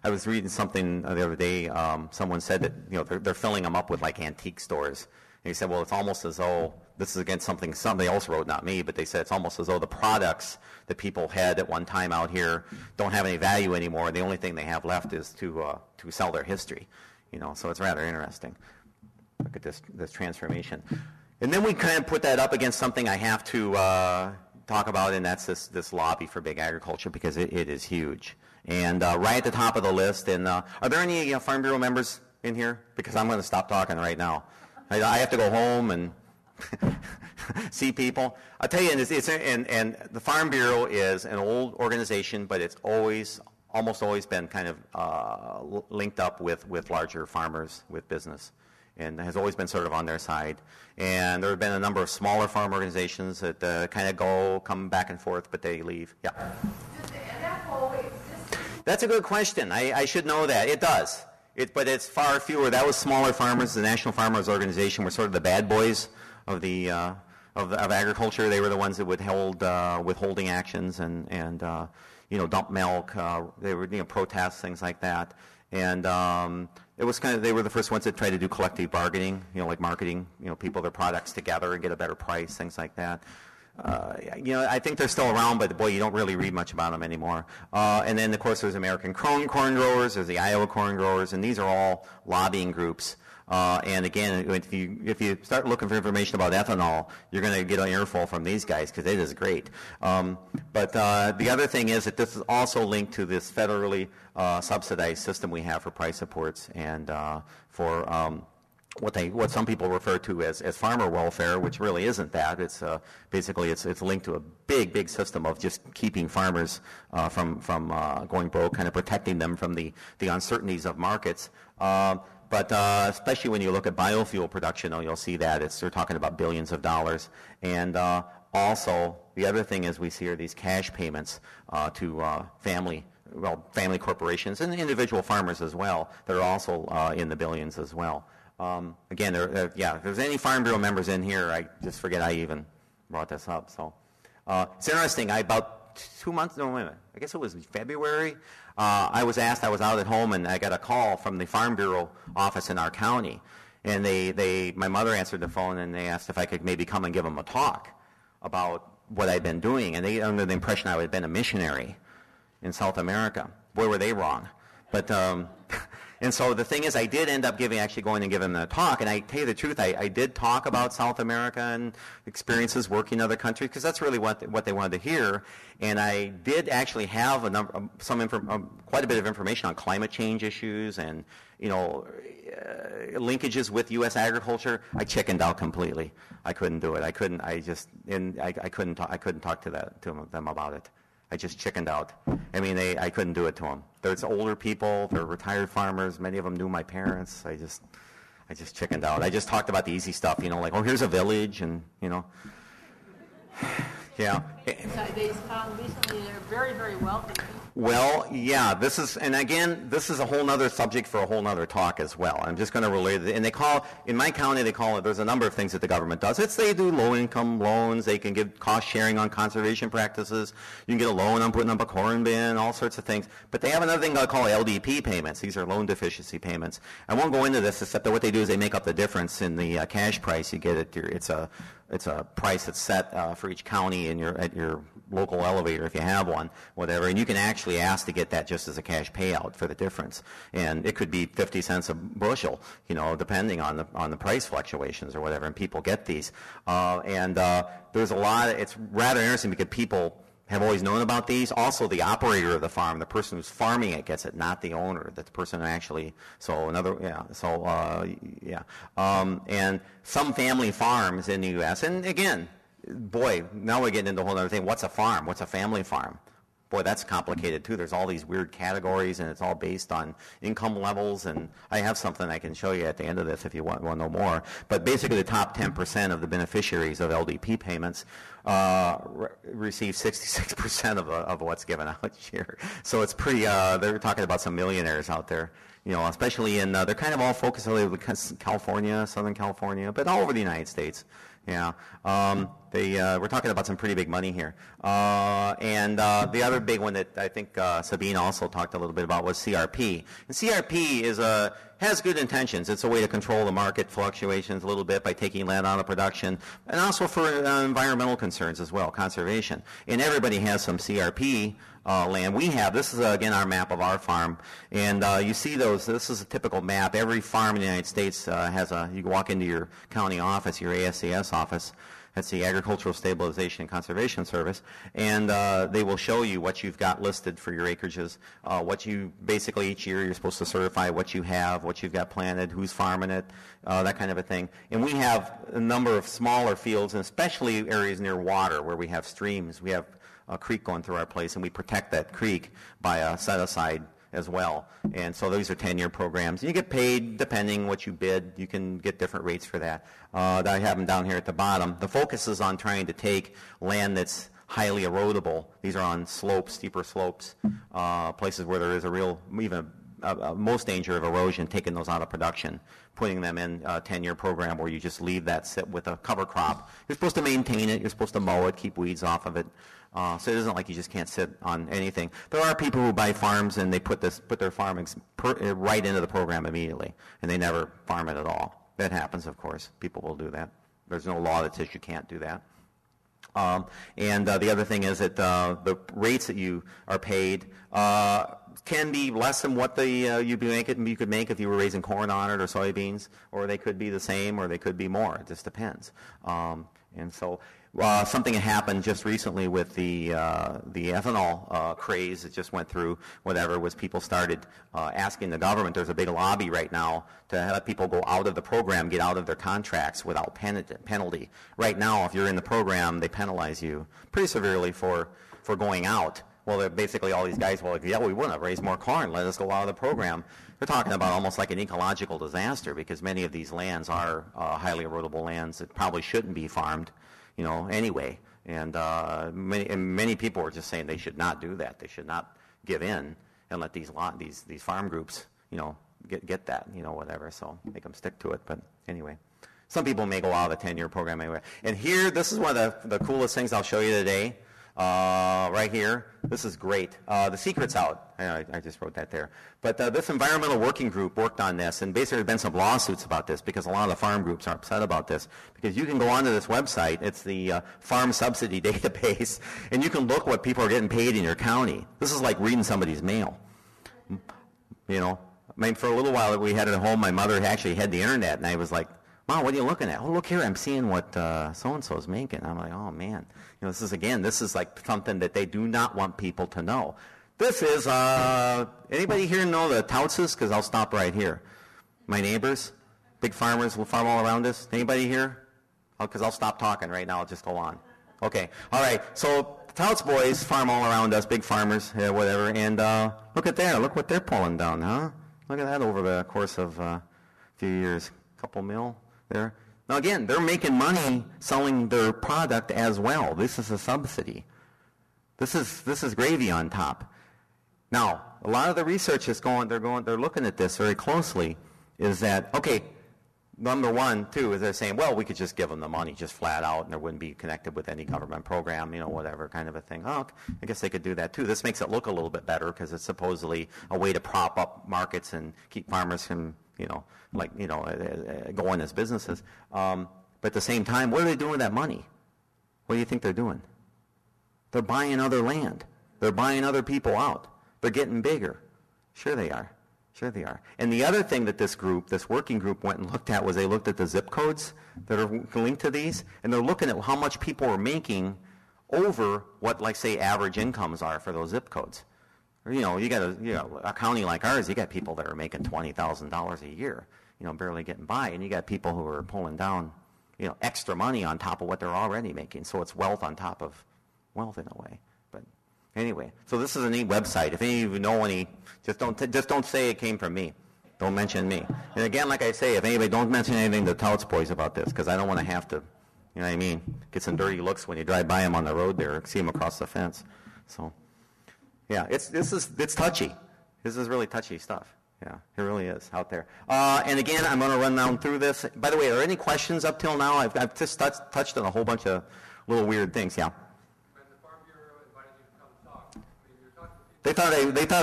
I was reading something the other day. Someone said that they're filling them up with like antique stores. And he said, well, it's almost as though this is against something somebody else wrote, not me, but they said it's almost as though the products that people had at one time out here don't have any value anymore. The only thing they have left is to sell their history. So it's rather interesting. Look at this transformation. And then we kind of put that up against something I have to talk about, and that's this lobby for big agriculture, because it is huge. And right at the top of the list, and are there any Farm Bureau members in here? Because I'm going to stop talking right now. I have to go home and see people. I'll tell you, and the Farm Bureau is an old organization, but it's almost always been kind of linked up with larger farmers, with business, and has always been sort of on their side. And there have been a number of smaller farm organizations that kind of come back and forth, but they leave. Yeah. Does the NFO exist? That's a good question. I should know that. It does. But it's far fewer. That was smaller farmers. The National Farmers Organization were sort of the bad boys of the of agriculture. They were the ones that would hold withholding actions and dump milk. They were protests, things like that. And it was they were the first ones that tried to do collective bargaining, like marketing, people their products together and get a better price, things like that. I think they're still around, but boy, you don't really read much about them anymore. And then, of course, there's American corn growers, there's the Iowa corn growers, and these are all lobbying groups. And again, if you start looking for information about ethanol, you're going to get an earful from these guys, because it is great. But the other thing is that this is also linked to this federally subsidized system we have for price supports and for what some people refer to as farmer welfare, which really isn't that. It's basically it's linked to a big system of just keeping farmers from going broke, kind of protecting them from the uncertainties of markets. But especially when you look at biofuel production, you'll see that they're talking about billions of dollars. And also, the other thing is we see are these cash payments to family corporations and individual farmers as well. They're also in the billions as well. Again, if there's any Farm Bureau members in here, I just forget I even brought this up. So it's interesting. About 2 months, no, wait a minute. I guess it was February. I was out at home, and I got a call from the Farm Bureau office in our county. And my mother answered the phone, and they asked if I could maybe come and give them a talk about what I'd been doing. And they under the impression I had been a missionary in South America. Boy, were they wrong. But and so the thing is, I did end up going and giving them a talk. And I tell you the truth, I did talk about South America and experiences working in other countries, because that's really what they wanted to hear. And I did actually have quite a bit of information on climate change issues and linkages with U.S. agriculture. I chickened out completely. I couldn't do it. I couldn't talk to them about it. I just chickened out. I mean, I couldn't do it to them. There's older people. They're retired farmers. Many of them knew my parents. I just chickened out. I just talked about the easy stuff, like, here's a village, and yeah. So they found recently they're very, very wealthy people. Well, yeah, this is a whole other subject for a whole other talk as well. I'm just going to relate it. And in my county, there's a number of things that the government does. They do low-income loans. They can give cost sharing on conservation practices. You can get a loan on putting up a corn bin, all sorts of things. But they have another thing they call LDP payments. These are loan deficiency payments. I won't go into this, except that what they do is they make up the difference in the cash price you get it's a price that's set for each county at your local elevator, if you have one, whatever, and you can actually ask to get that just as a cash payout for the difference. And it could be 50 cents a bushel, depending on the price fluctuations or whatever, and people get these. There's a lot it's rather interesting because people have always known about these. Also, the operator of the farm, the person who's farming it, gets it, not the owner. That's the person who actually. And some family farms in the U.S. And again, boy, now we're getting into a whole other thing. What's a farm? What's a family farm? boy, that's complicated too. There's all these weird categories, and it's all based on income levels. And I have something I can show you at the end of this if you want to know more. But basically, the top 10% of the beneficiaries of LDP payments receive 66% of what's given out each year. So it's pretty. They're talking about some millionaires out there. Especially in, they're kind of all focused on California, Southern California, but all over the United States. Yeah. We're talking about some pretty big money here. And the other big one that I think Sabine also talked a little bit about was CRP. And CRP has good intentions. It's a way to control the market fluctuations a little bit by taking land out of production, and also for environmental concerns as well, conservation. And everybody has some CRP land. We have, this is again our map of our farm, and you see those, this is a typical map. Every farm in the United States has you can walk into your county office, your ASCS office, that's the Agricultural Stabilization and Conservation Service, and they will show you what you've got listed for your acreages, what you, basically each year you're supposed to certify what you have, what you've got planted, who's farming it, that kind of a thing. And we have a number of smaller fields, and especially areas near water where we have streams. We have a creek going through our place, and we protect that creek by a set-aside as well. And so those are 10-year programs. You get paid depending what you bid. You can get different rates for that. I have them down here at the bottom. The focus is on trying to take land that's highly erodible. These are on slopes, steeper slopes, places where there is a real, even most danger of erosion, taking those out of production, putting them in a 10-year program where you just leave that sit with a cover crop. You're supposed to maintain it. You're supposed to mow it, keep weeds off of it. So it isn't like you just can't sit on anything. There are people who buy farms and they put their farm right into the program immediately, and they never farm it at all. That happens, of course. People will do that. There's no law that says you can't do that. And the other thing is that the rates that you are paid can be less than what you could make if you were raising corn on it or soybeans, or they could be the same, or they could be more. It just depends. And so something happened just recently with the ethanol craze that just went through, was people started asking the government. There's a big lobby right now to have people go out of the program, get out of their contracts without penalty. Right now, if you're in the program, they penalize you pretty severely for going out. Well, they're basically all these guys were like, yeah, we want to raise more corn. Let us go out of the program. They're talking about almost like an ecological disaster, because many of these lands are highly erodible lands that probably shouldn't be farmed, anyway. And many people are just saying they should not do that. They should not give in and let these farm groups, get that, whatever. So make them stick to it. But anyway, some people may go out of the 10-year program anyway. And here, this is one of the coolest things I'll show you today. Right here, this is great. The secret's out. I just wrote that there. But this environmental working group worked on this, and basically there have been some lawsuits about this because a lot of the farm groups are upset about this. Because you can go onto this website, it's the Farm Subsidy database, and you can look what people are getting paid in your county. This is like reading somebody's mail. I mean, for a little while that we had it at home, my mother actually had the internet, and I was like, Mom, what are you looking at? Oh, look here, I'm seeing what so-and-so is making. I'm like, oh, man. This is like something that they do not want people to know. This is, anybody here know the Tautses? Because I'll stop right here. My neighbors, big farmers will farm all around us. Anybody here? Because I'll stop talking right now. I'll just go on. Okay. All right. So Touts boys farm all around us, big farmers, whatever. And look at there. Look what they're pulling down, huh? Look at that over the course of a few years. Couple mil. There. Now again, they're making money selling their product as well. This is a subsidy. This is gravy on top. Now, a lot of the research is they're looking at this very closely, is that, okay, number one, too, is they're saying, well, we could just give them the money just flat out and there wouldn't be connected with any government program, whatever kind of a thing. Oh, I guess they could do that too. This makes it look a little bit better because it's supposedly a way to prop up markets and keep farmers from going as businesses. But at the same time, what are they doing with that money? What do you think they're doing? They're buying other land. They're buying other people out. They're getting bigger. Sure they are. Sure they are. And the other thing that this working group went and looked at was they looked at the zip codes that are linked to these, and they're looking at how much people are making over what, like, say, average incomes are for those zip codes. You got a county like ours, you got people that are making $20,000 a year, barely getting by, and you got people who are pulling down, extra money on top of what they're already making. So it's wealth on top of wealth in a way. But Anyway, so this is a neat website. If any of you know any, just don't say it came from me. Don't mention me. And again, like I say, if anybody, don't mention anything to Touts Boys about this, because I don't want to have to, you know what I mean, get some dirty looks when you drive by them on the road there, see them across the fence. So, yeah, it's touchy. This is really touchy stuff. Yeah, it really is out there. And again, I'm going to run down through this. By the way, are there any questions up till now? I've just touched on a whole bunch of little weird things. Yeah. They thought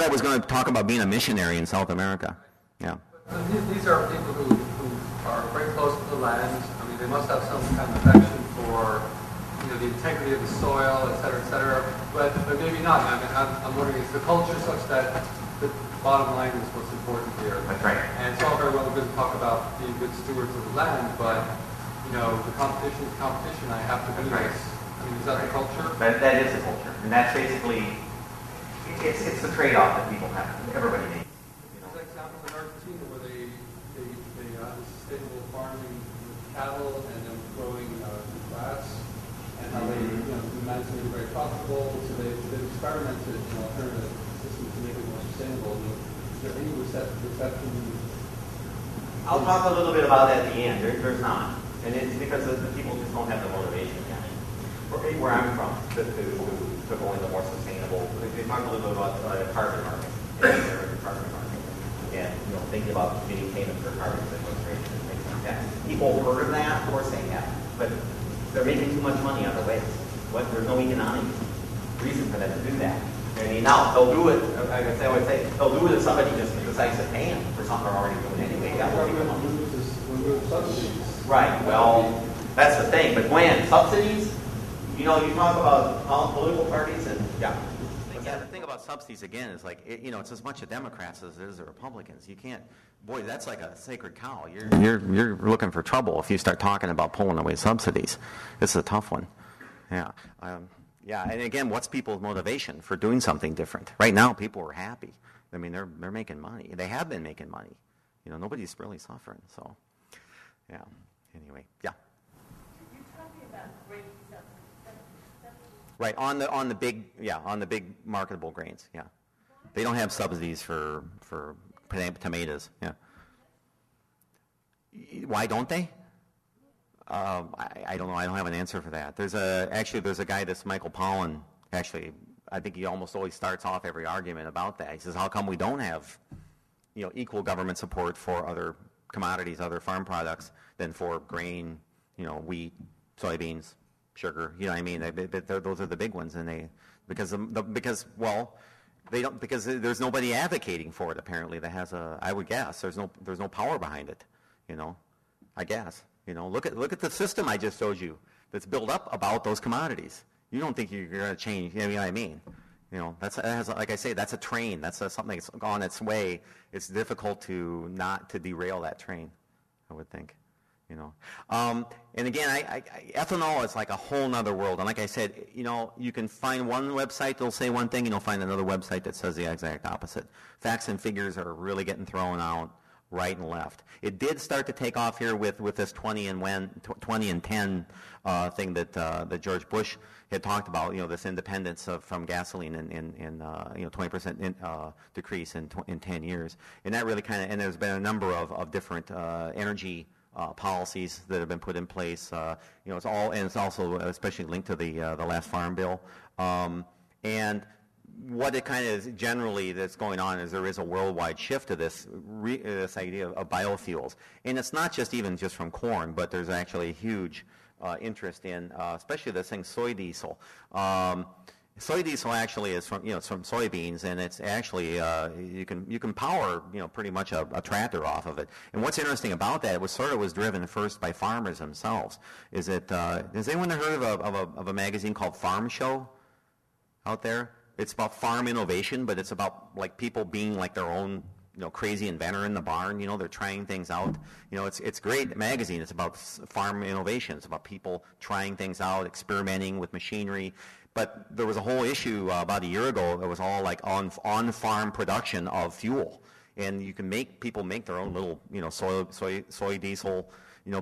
I was going to talk about being a missionary in South America. Yeah. These are people who are very close to the land. I mean, they must have some kind of affection for, the integrity of the soil, et cetera, but maybe not. I mean, I'm wondering, is the culture such that the bottom line is what's important here? That's right. And it's all very well good to talk about being good stewards of the land, but, the competition is competition. I have to do this. I mean, is that the culture? That is the culture. And that's basically, it's the trade-off that people have, everybody needs. There's an example in Argentina where they have sustainable farming with cattle and then growing grass, and how they manage to make it very profitable. So they've experimented alternative systems to make it more sustainable. Is there any reception? I'll talk a little bit about that at the end. There's not. And it's because the people just don't have the motivation yet. Where I'm from, to go into more sustainable. We talked a little bit about carbon market, and thinking about getting payment for carbon sequestration and things like that. People have heard of that, of course they have, but they're making too much money on the waste. There's no economic reason for them to do that. I mean, now they'll do it. I would say they'll do it if somebody just decides to pay them for something they're already doing anyway. That will be good money. Subsidies. Right. Well, that's the thing. But when subsidies. You talk about political parties and, yeah. Yeah, the thing about subsidies, again, is like, it's as much of Democrats as it is of Republicans. You can't, boy, that's like a sacred cow. You're looking for trouble if you start talking about pulling away subsidies. This is a tough one. Yeah. Yeah, and again, what's people's motivation for doing something different? Right now, people are happy. I mean, they're making money. They have been making money. Nobody's really suffering, so, yeah. Anyway, yeah. You're talking about grain subsidies. Right, on the big marketable grains, yeah. They don't have subsidies for tomatoes, yeah. Why don't they? I don't know. I don't have an answer for that. There's a guy, this Michael Pollan, actually, I think he almost always starts off every argument about that. He says, how come we don't have, equal government support for other commodities, other farm products, than for grain, wheat, soybeans, sugar, those are the big ones, and because there's nobody advocating for it apparently that has I would guess there's no power behind it, I guess, look at the system I just showed you that's built up about those commodities. You don't think you're going to change, you know what I mean? Like I say, that's a train. That's something that's on its way. It's difficult not to derail that train, I would think. And again, ethanol is like a whole nother world. And like I said, you can find one website that'll say one thing, and you'll find another website that says the exact opposite. Facts and figures are really getting thrown out right and left. It did start to take off here with this 20 and 10 thing that George Bush had talked about. This independence from gasoline and 20% decrease in 10 years. And that really and there's been a number of different energy policies that have been put in place. It's also especially linked to the last farm bill. And what it kind of is generally that's going on is there is a worldwide shift to this idea of biofuels. And it's not just from corn, but there's actually a huge interest in, especially this thing, soy diesel. Soy diesel actually is from soybeans, and it's actually you can power pretty much a tractor off of it. And what's interesting about that, it was driven first by farmers themselves. Is it has anyone heard of a magazine called Farm Show out there? It's about farm innovation, but it's about like people being like their own crazy inventor in the barn. They're trying things out. It's a great magazine. It's about farm innovation. It's about people trying things out, experimenting with machinery. But there was a whole issue about a year ago that was all like on-farm production of fuel, and you can people make their own little soy diesel,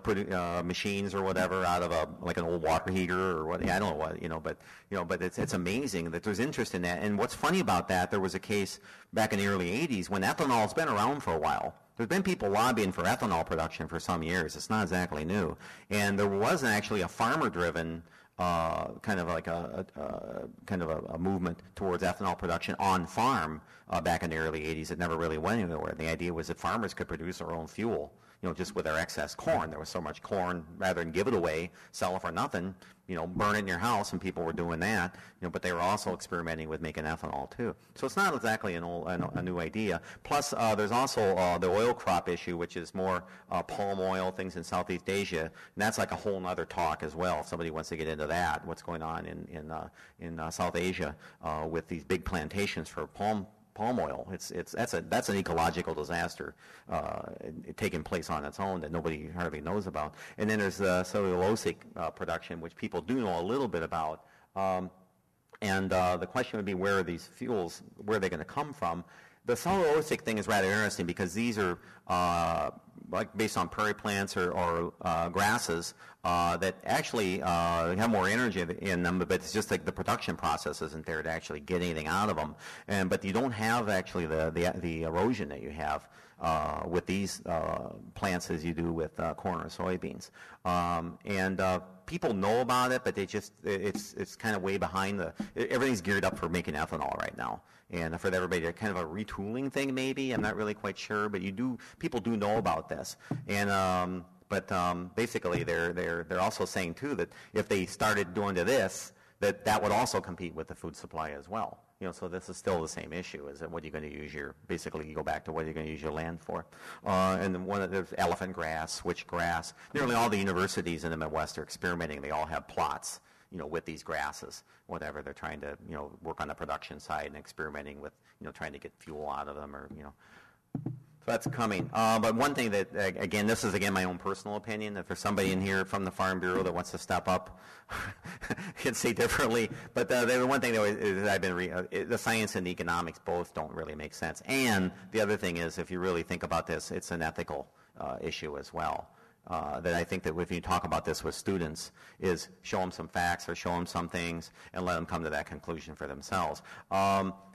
put machines or whatever out of like an old water heater or what. I don't know what, but it's amazing that there's interest in that. And what's funny about that, there was a case back in the early 80s when ethanol's been around for a while. There's been people lobbying for ethanol production for some years. It's not exactly new. And there was actually a farmer-driven kind of like a movement towards ethanol production on farm back in the early 80s. It never really went anywhere. The idea was that farmers could produce their own fuel, just with their excess corn. There was so much corn, rather than give it away, sell it for nothing, burn it in your house, and people were doing that, but they were also experimenting with making ethanol too. So it's not exactly a new idea. Plus, there's also the oil crop issue, which is more palm oil, things in Southeast Asia, and that's like a whole other talk as well. If somebody wants to get into that, what's going on in South Asia with these big plantations for palm oil. That's an ecological disaster taking place on its own that nobody hardly knows about. And then there's the cellulosic production, which people do know a little bit about. And the question would be, where are these fuels, where are they going to come from? The cellulosic thing is rather interesting because these are like based on prairie plants or grasses that actually have more energy in them, but it's just like the production process isn't there to actually get anything out of them. But you don't have actually the erosion that you have with these plants as you do with corn or soybeans. People know about it, but it's kind of way behind everything's geared up for making ethanol right now. And for everybody, they're kind of a retooling thing maybe. I'm not really quite sure, but people do know about this. And but basically, they're also saying too that if they started doing this, that would also compete with the food supply as well. So this is still the same issue: is that what you're going to use basically you go back to what you're going to use your land for. And then there's elephant grass, switchgrass. Nearly all the universities in the Midwest are experimenting. They all have plots, with these grasses, whatever. They're trying to, work on the production side and experimenting with, trying to get fuel out of them or, So that's coming. But one thing that, again, this is, my own personal opinion. If there's somebody in here from the Farm Bureau that wants to step up, can say differently. But the one thing that I've been the science and the economics both don't really make sense. And the other thing is, if you really think about this, it's an ethical issue as well. That I think that if you talk about this with students, is show them some facts or show them some things and let them come to that conclusion for themselves.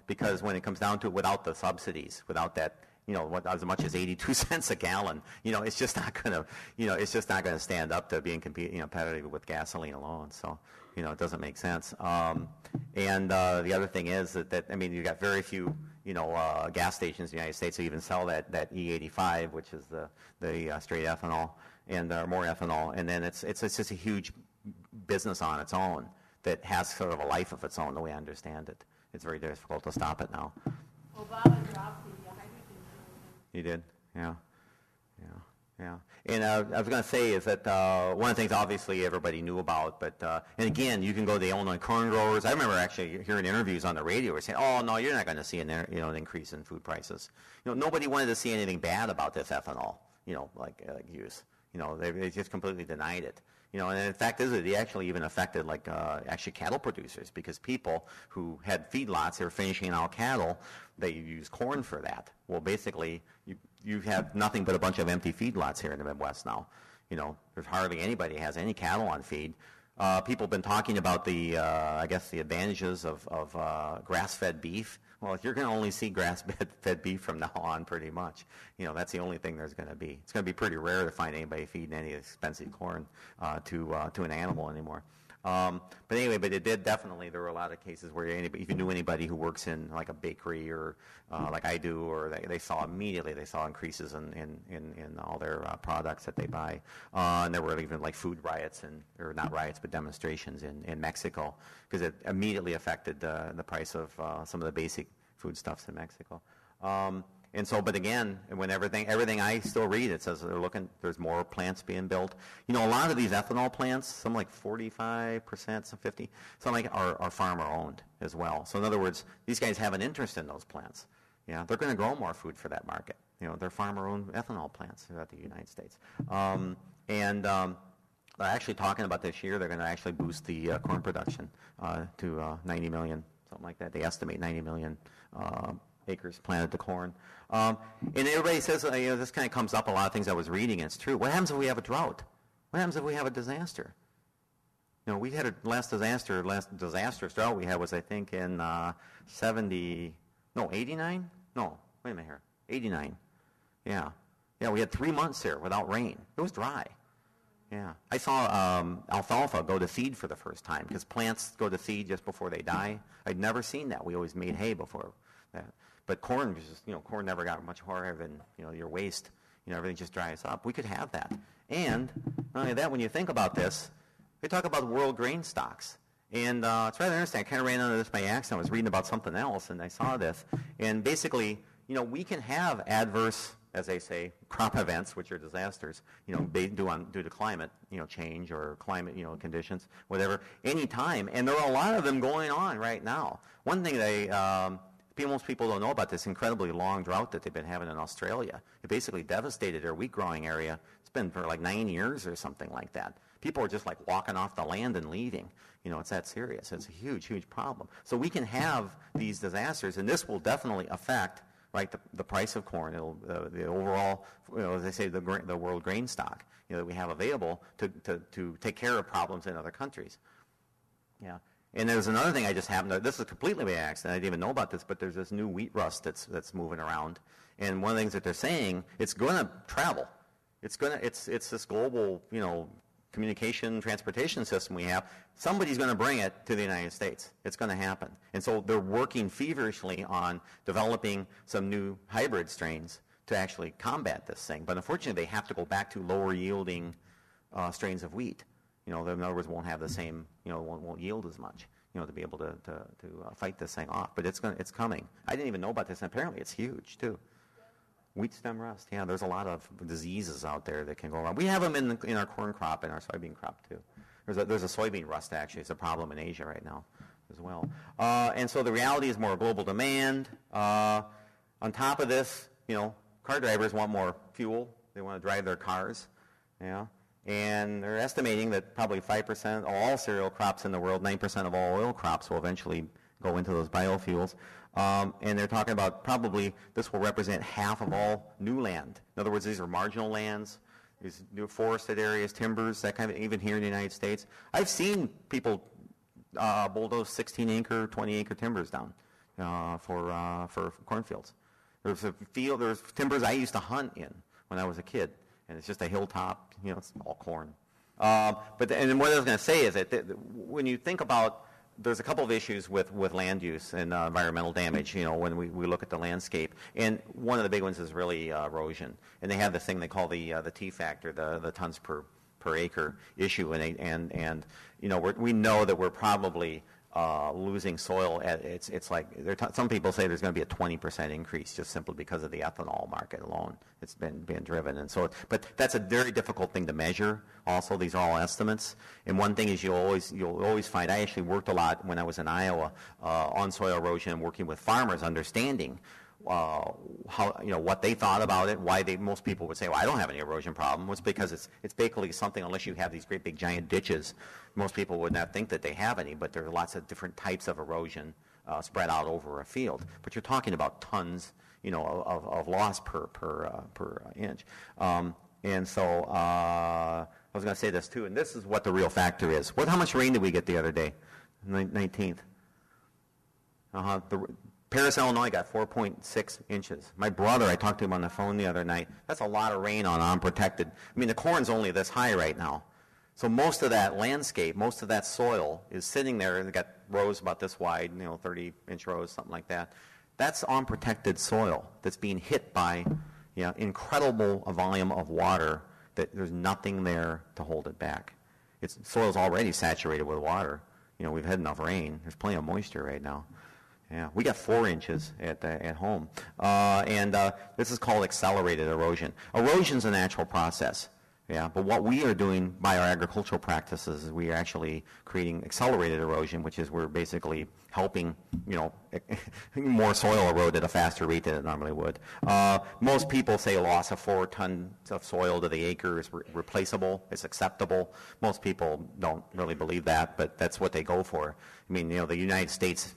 Because when it comes down to it, without the subsidies, without that, as much as 82 cents a gallon, it's just not going to, stand up to being competitive with gasoline alone. So, it doesn't make sense. And the other thing is that you got very few, gas stations in the United States that even sell that E85, which is the straight ethanol, and more ethanol. And then it's just a huge business on its own that has sort of a life of its own, the way I understand it. It's very difficult to stop it now. Obama dropped the hydrogen fuel. He did, yeah. And I was going to say is that one of the things obviously everybody knew about, but and again, you can go to the Illinois corn growers. I remember actually hearing interviews on the radio where saying, "Oh no, you're not going to see an increase in food prices." Nobody wanted to see anything bad about this ethanol, like use. They just completely denied it. And in fact, it actually even affected actually cattle producers, because people who had feedlots, they were finishing out cattle, they use corn for that. Well, basically, you have nothing but a bunch of empty feedlots here in the Midwest now. There's hardly anybody has any cattle on feed. People have been talking about the advantages of grass-fed beef. Well, you're going to only see grass-fed beef from now on, pretty much. That's the only thing there's going to be. It's going to be pretty rare to find anybody feeding any expensive corn to an animal anymore. But it did definitely. There were a lot of cases where if you knew anybody who works in like a bakery or like I do, or they saw increases in all their products that they buy. And there were even like food riots or not riots, but demonstrations in Mexico, because it immediately affected the price of some of the basic foodstuffs in Mexico. And so, but again, when everything I still read, it says there's more plants being built. A lot of these ethanol plants, some like 45%, some 50%, some like are farmer owned as well. So in other words, these guys have an interest in those plants. They're going to grow more food for that market. They're farmer owned ethanol plants throughout the United States. They're actually talking about this year, they're going to actually boost the corn production to 90 million, something like that. They estimate 90 million acres planted to corn. And everybody says, this kind of comes up, a lot of things I was reading, and it's true. What happens if we have a drought? What happens if we have a disaster? We had a last disastrous drought we had was, I think, in 89? No, wait a minute here. 89. Yeah. Yeah, we had 3 months there without rain. It was dry. Yeah. I saw alfalfa go to seed for the first time because plants go to seed just before they die. I'd never seen that. We always made hay before that. But corn was just, corn never got much harder than, your waste. Everything just dries up. We could have that. And not only that, when you think about this, they talk about world grain stocks. And it's rather interesting. I kind of ran into this by accident. I was reading about something else, and I saw this. And basically, we can have adverse, as they say, crop events, which are disasters, due to climate, change or climate, conditions, whatever, any time. And there are a lot of them going on right now. One thing most people don't know about this incredibly long drought that they've been having in Australia. It basically devastated their wheat growing area. It's been for like 9 years or something like that. People are just like walking off the land and leaving. It's that serious. It's a huge, huge problem. So we can have these disasters, and this will definitely affect, right, the price of corn, the overall, as they say, the world grain stock, that we have available to take care of problems in other countries. Yeah. And there's another thing I just happened to, this is completely by accident, I didn't even know about this, but there's this new wheat rust that's moving around. And one of the things that they're saying, it's going to travel. It's this global, communication, transportation system we have. Somebody's going to bring it to the United States. It's going to happen. And so they're working feverishly on developing some new hybrid strains to actually combat this thing. But unfortunately, they have to go back to lower yielding strains of wheat. In other words, won't have the same, won't yield as much, to be able to fight this thing off. But it's coming. I didn't even know about this, and apparently it's huge too. Wheat stem rust. Yeah, there's a lot of diseases out there that can go around. We have them in our corn crop and our soybean crop too. There's a soybean rust actually. It's a problem in Asia right now as well. And so the reality is more global demand. On top of this, car drivers want more fuel. They want to drive their cars. Yeah. And they're estimating that probably 5% of all cereal crops in the world, 9% of all oil crops will eventually go into those biofuels. And they're talking about probably this will represent half of all new land. In other words, these are marginal lands, these new forested areas, timbers, that kind of, even here in the United States. I've seen people bulldoze 16-acre, 20-acre timbers down for cornfields. There's timbers I used to hunt in when I was a kid. And it's just a hilltop, it's all corn. And what I was going to say is that when you think about, there's a couple of issues with land use and environmental damage, when we look at the landscape. And one of the big ones is really erosion. And they have this thing they call the T factor, the tons per acre issue. And we know that we're probably losing soil. It's like some people say there's going to be a 20% increase just simply because of the ethanol market alone. It's been driven, and so. But that's a very difficult thing to measure. Also, these are all estimates. And one thing is you'll always find. I actually worked a lot when I was in Iowa on soil erosion and working with farmers, understanding how what they thought about it. Why most people would say, well, I don't have any erosion problem. It's because it's basically something, unless you have these great big giant ditches, most people would not think that they have any, but there are lots of different types of erosion spread out over a field. But you're talking about tons, of loss per inch. And so I was going to say this too, and this is what the real factor is. How much rain did we get the other day? 19th. Paris, Illinois got 4.6 inches. My brother, I talked to him on the phone the other night. That's a lot of rain on unprotected. I mean, the corn's only this high right now. So most of that landscape, most of that soil is sitting there. They've got rows about this wide, 30-inch rows, something like that. That's unprotected soil that's being hit by incredible volume of water that there's nothing there to hold it back. Soil's already saturated with water. We've had enough rain. There's plenty of moisture right now. Yeah, we got 4 inches at home. And this is called accelerated erosion. Erosion's a natural process. Yeah, but what we are doing by our agricultural practices is we are actually creating accelerated erosion, which is we're basically helping, more soil erode at a faster rate than it normally would. Most people say a loss of 4 tons of soil to the acre is replaceable, it's acceptable. Most people don't really believe that, but that's what they go for. I mean, the United States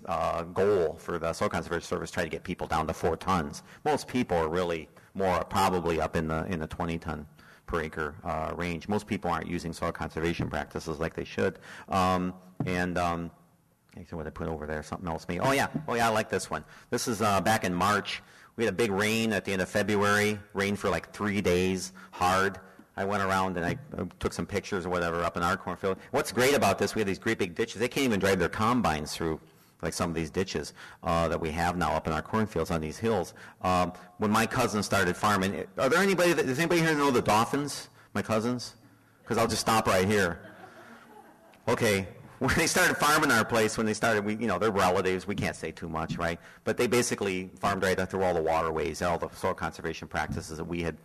goal for the Soil Conservation Service try to get people down to 4 tons. Most people are really more probably up in the 20 ton per acre range. Most people aren't using soil conservation practices like they should. What I put over there, something else. Oh yeah, I like this one. This is back in March. We had a big rain at the end of February. Rained for like 3 days, hard. I went around and I took some pictures or whatever up in our cornfield. What's great about this, we have these great big ditches. They can't even drive their combines through like some of these ditches that we have now up in our cornfields on these hills. When my cousins started farming, does anybody here know the Dolphins, my cousins? Because I'll just stop right here. Okay, when they started farming our place, they're relatives, we can't say too much, right? But they basically farmed right through all the waterways, all the soil conservation practices that we had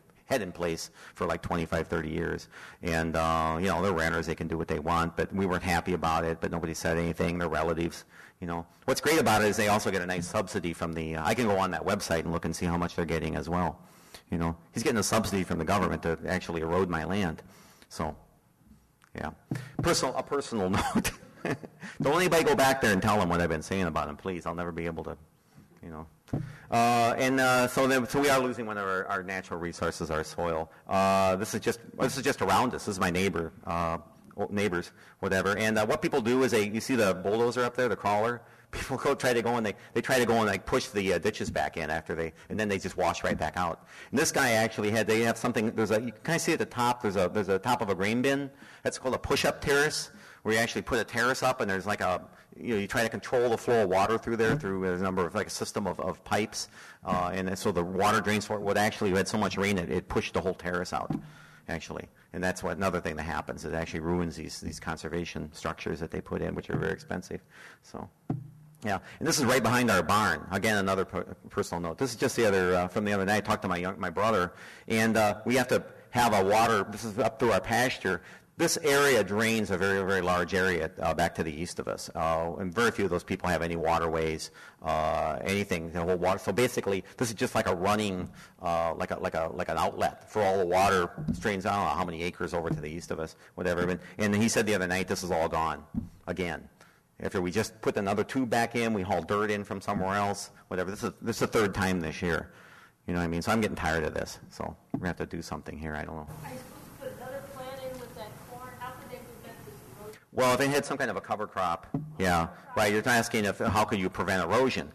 in place for like 25, 30 years. And, they're renters, they can do what they want, but we weren't happy about it, but nobody said anything, they're relatives. What's great about it is they also get a nice subsidy from I can go on that website and look and see how much they're getting as well. He's getting a subsidy from the government to actually erode my land. So, yeah. A personal note. Don't anybody go back there and tell them what I've been saying about him, please. I'll never be able to, So we are losing one of our natural resources, our soil. This is just around us. This is my neighbors, whatever. And what people do is you see the bulldozer up there, the crawler. People try to go and like push the ditches back in and then they just wash right back out. And this guy actually they have something. You can kind of see at the top. There's a top of a grain bin. That's called a push-up terrace, where you actually put a terrace up and there's like you try to control the flow of water through there through a number of like a system of pipes, and so the water drains for it. What actually had so much rain it pushed the whole terrace out, actually. And that's another thing that happens. It actually ruins these conservation structures that they put in, which are very expensive. So. Yeah, and this is right behind our barn. Again, another personal note. This is just from the other night. I talked to my brother, and we have to have a water. This is up through our pasture. This area drains a very, very large area back to the east of us, and very few of those people have any waterways, anything. The whole water. So basically, this is just like a running, like an outlet for all the water strains. I don't know how many acres over to the east of us, whatever. And he said the other night, this is all gone again. After we just put another tube back in, we haul dirt in from somewhere else, whatever. This is the third time this year. You know what I mean? So I'm getting tired of this. So we're going to have to do something here. I don't know. Are you supposed to put another plant in with that corn? How could they prevent this erosion? Well, if they had some kind of a cover crop, yeah. Right, you're asking how could you prevent erosion.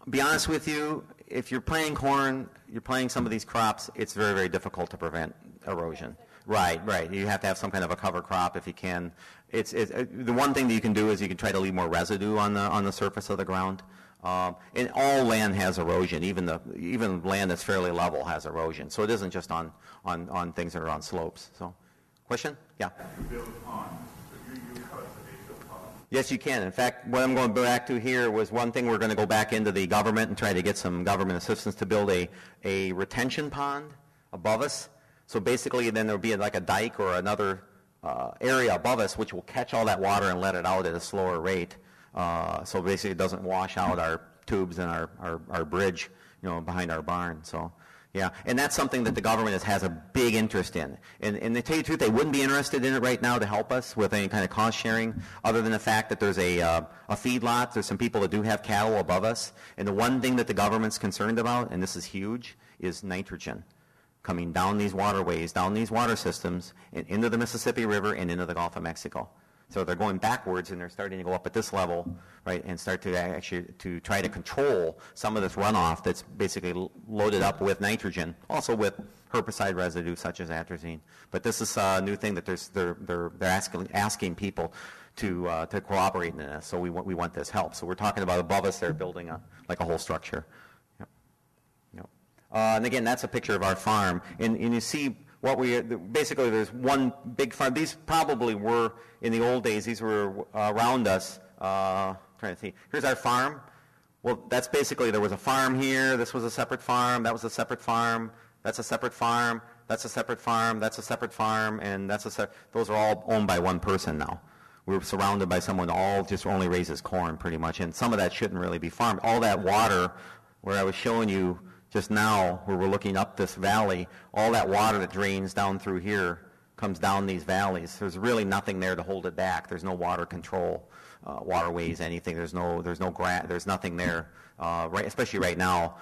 Be honest with you, if you're planting corn, you're planting some of these crops, it's very, very difficult to prevent erosion. Right. You have to have some kind of a cover crop if you can. It's the one thing that you can do is you can try to leave more residue on the surface of the ground. And all land has erosion. Even land that's fairly level has erosion. So it isn't just on things that are on slopes. So, question? Yeah. You build ponds. So you use conservation ponds. Yes, you can. In fact, what I'm going back to here was one thing we're going to go back into the government and try to get some government assistance to build a retention pond above us. So basically, then there'll be like a dike or another area above us which will catch all that water and let it out at a slower rate. So basically, it doesn't wash out our tubes and our bridge, behind our barn. So, yeah, and that's something that the government has a big interest in. And to tell you the truth, they wouldn't be interested in it right now to help us with any kind of cost sharing, other than the fact that there's a feedlot. There's some people that do have cattle above us, and the one thing that the government's concerned about, and this is huge, is nitrogen coming down these waterways, down these water systems, and into the Mississippi River and into the Gulf of Mexico. So they're going backwards, and they're starting to go up at this level, right, and start to actually to try to control some of this runoff that's basically loaded up with nitrogen, also with herbicide residue such as atrazine. But this is a new thing that they're asking people to cooperate in this. So we want this help. So we're talking about above us, they're building a whole structure. And again, that's a picture of our farm. And you see what basically there's one big farm. These probably were, in the old days, these were around us. Trying to see. Here's our farm. Well, that's basically, there was a farm here. This was a separate farm. That was a separate farm. That's a separate farm. that's a separate farm, that's a separate farm, and those are all owned by one person now. We're surrounded by someone all just only raises corn pretty much, and some of that shouldn't really be farmed. All that water, where I was showing you just now, where we're looking up this valley, all that water that drains down through here comes down these valleys. There's really nothing there to hold it back. There's no water control, waterways, anything. There's nothing there. Especially right now,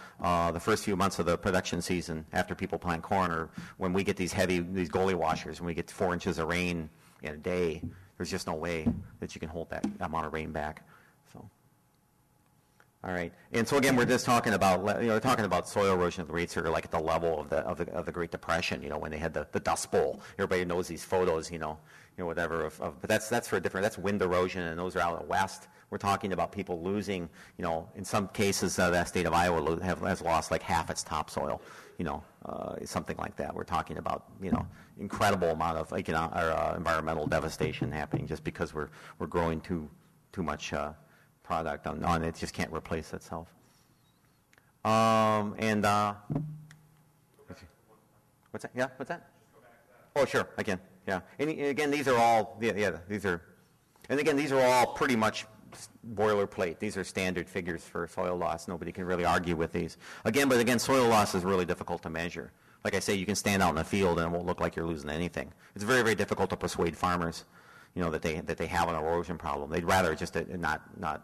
the first few months of the production season after people plant corn, or when we get these goalie washers, when we get 4 inches of rain in a day, there's just no way that you can hold that amount of rain back. So, all right. And so again, we're just talking about soil erosion rates here, like at the level of the Great Depression. When they had the Dust Bowl. Everybody knows these photos. Whatever. But that's for a different. That's wind erosion, and those are out west. We're talking about people losing. In some cases, that state of Iowa has lost like half its topsoil. Something like that. We're talking about incredible amount of environmental devastation happening just because we're growing too much product on it. Just can't replace itself. What's that? Yeah, what's that? Oh, sure, I can. Yeah, and again, these are all these are all pretty much boilerplate. These are standard figures for soil loss. Nobody can really argue with these. But again, soil loss is really difficult to measure. Like I say, you can stand out in the field and it won't look like you're losing anything. It's very, very difficult to persuade farmers, that they have an erosion problem. They'd rather just not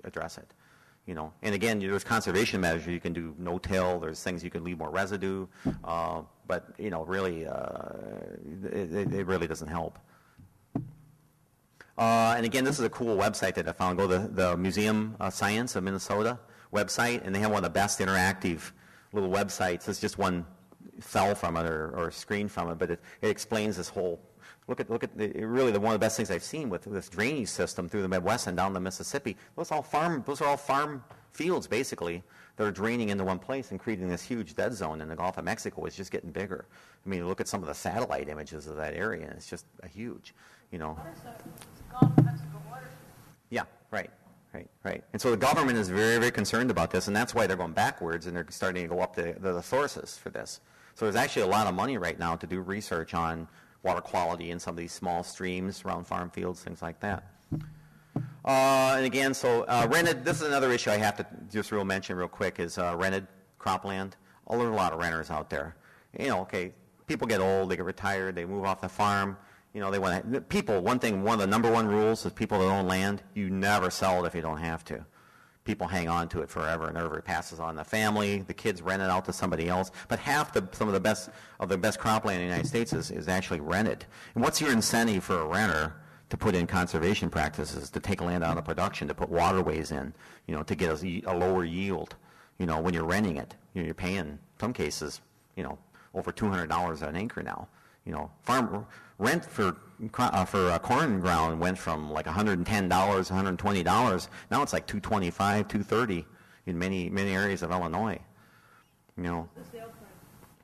address it. And again, there's conservation measures. You can do no-till. There's things you can leave more residue. But really, it really doesn't help. And again, this is a cool website that I found. Go to the Museum of Science of Minnesota website, and they have one of the best interactive little websites. It's just one cell from it or screen from it, but it explains this whole. Look at one of the best things I've seen with this drainage system through the Midwest and down the Mississippi. Those are all farm fields basically that are draining into one place and creating this huge dead zone in the Gulf of Mexico. It's just getting bigger. I mean, look at some of the satellite images of that area, and it's just a huge, What is that? It's the Gulf of Mexico watershed. Yeah, right. And so the government is very, very concerned about this, and that's why they're going backwards, and they're starting to go up the sources for this. So there's actually a lot of money right now to do research on water quality in some of these small streams around farm fields, things like that. And again, so rented, this is another issue I have to just mention real quick, is rented cropland. Oh, there are a lot of renters out there. People get old, they get retired, they move off the farm. They want to, one of the number one rules is people that own land, you never sell it if you don't have to. People hang on to it forever and ever. It passes on the family, the kids rent it out to somebody else. But some of the best cropland in the United States is actually rented. And what's your incentive for a renter to put in conservation practices, to take land out of production, to put waterways in, to get a lower yield, when you're renting it. You're paying, in some cases, over $200 an acre now. Farm rent for corn ground went from like $110, $120. Now it's like $225, $230 in many areas of Illinois. The sale price.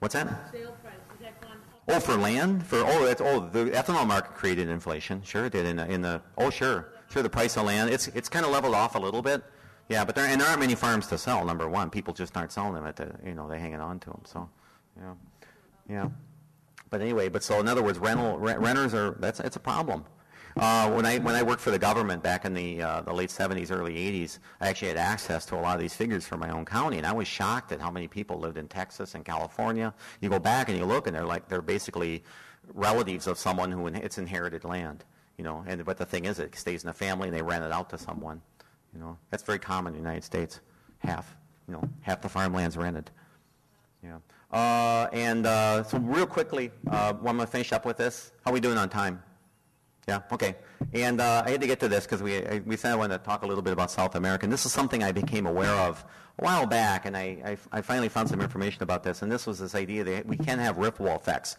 What's that? Sale price. Is that gone up? Oh, for land? The ethanol market created inflation. Sure, it did. Sure, the price of land. It's kind of leveled off a little bit. Yeah, but there aren't many farms to sell. Number one, people just aren't selling them they're hanging on to them. So, yeah. But anyway, so in other words, renters it's a problem. When I worked for the government back in the late 70s, early 80s, I actually had access to a lot of these figures from my own county, and I was shocked at how many people lived in Texas and California. You go back and you look, and they're basically relatives of someone who it's inherited land. But the thing is, it stays in the family, and they rent it out to someone. That's very common in the United States. Half the farmland's rented. Yeah. So real quickly, I'm going to finish up with this. How are we doing on time? Yeah, okay. And I had to get to this because we said I wanted to talk a little bit about South America. And this is something I became aware of a while back, and I finally found some information about this. And this was this idea that we can have ripple effects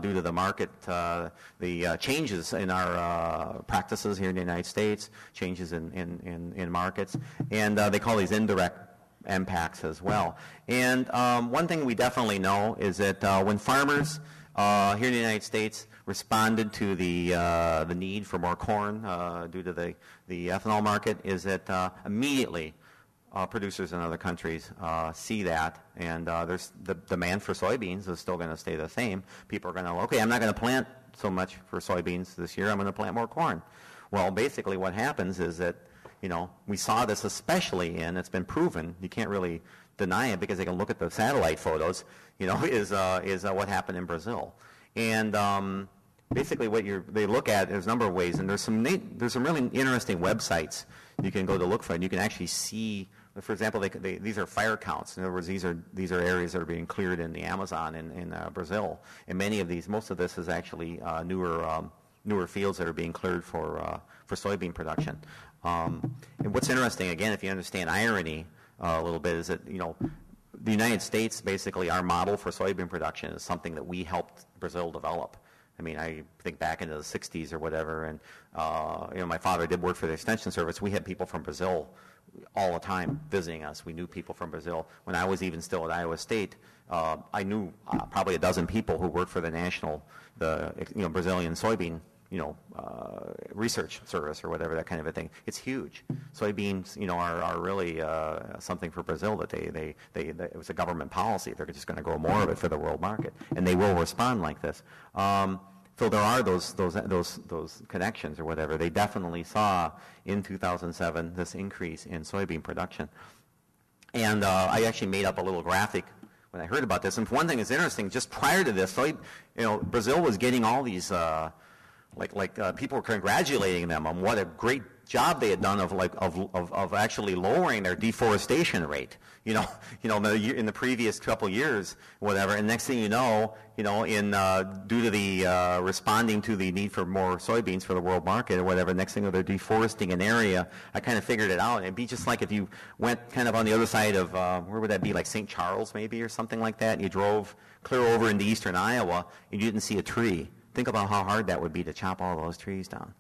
due to the market, the changes in our practices here in the United States, changes in markets. And they call these indirect impacts as well. And one thing we definitely know is that when farmers here in the United States responded to the need for more corn due to the ethanol market, is that immediately producers in other countries see that, and there's the demand for soybeans is still going to stay the same. People are going to, okay, I'm not going to plant so much for soybeans this year. I'm going to plant more corn. Well, basically what happens is that, we saw this especially it's been proven, you can't really deny it because they can look at the satellite photos, is what happened in Brazil. And basically what they look at, there's a number of ways, and there's some really interesting websites you can go to look for, and you can actually see, for example, these are fire counts. In other words, these are areas that are being cleared in the Amazon in Brazil, and most of this is actually newer fields that are being cleared for soybean production. And what's interesting, again, if you understand irony a little bit, is that the United States, basically, our model for soybean production is something that we helped Brazil develop. I mean, I think back into the 60s or whatever, and my father did work for the Extension Service. We had people from Brazil all the time visiting us. We knew people from Brazil. When I was even still at Iowa State, I knew probably a dozen people who worked for the Brazilian soybean research service or whatever, that kind of a thing. It's huge. Soybeans, are really something for Brazil that it was a government policy. They're just going to grow more of it for the world market, and they will respond like this. So there are those connections or whatever. They definitely saw in 2007 this increase in soybean production, and I actually made up a little graphic when I heard about this. And one thing that's interesting, just prior to this, Brazil was getting all these. People were congratulating them on what a great job they had done of actually lowering their deforestation rate, in the previous couple years, whatever. And next thing you know, due to the responding to the need for more soybeans for the world market or whatever, next thing you know, they're deforesting an area. I kind of figured it out. It'd be just like if you went kind of on the other side of where would that be, like St. Charles maybe or something like that, and you drove clear over into eastern Iowa and you didn't see a tree. Think about how hard that would be to chop all those trees down.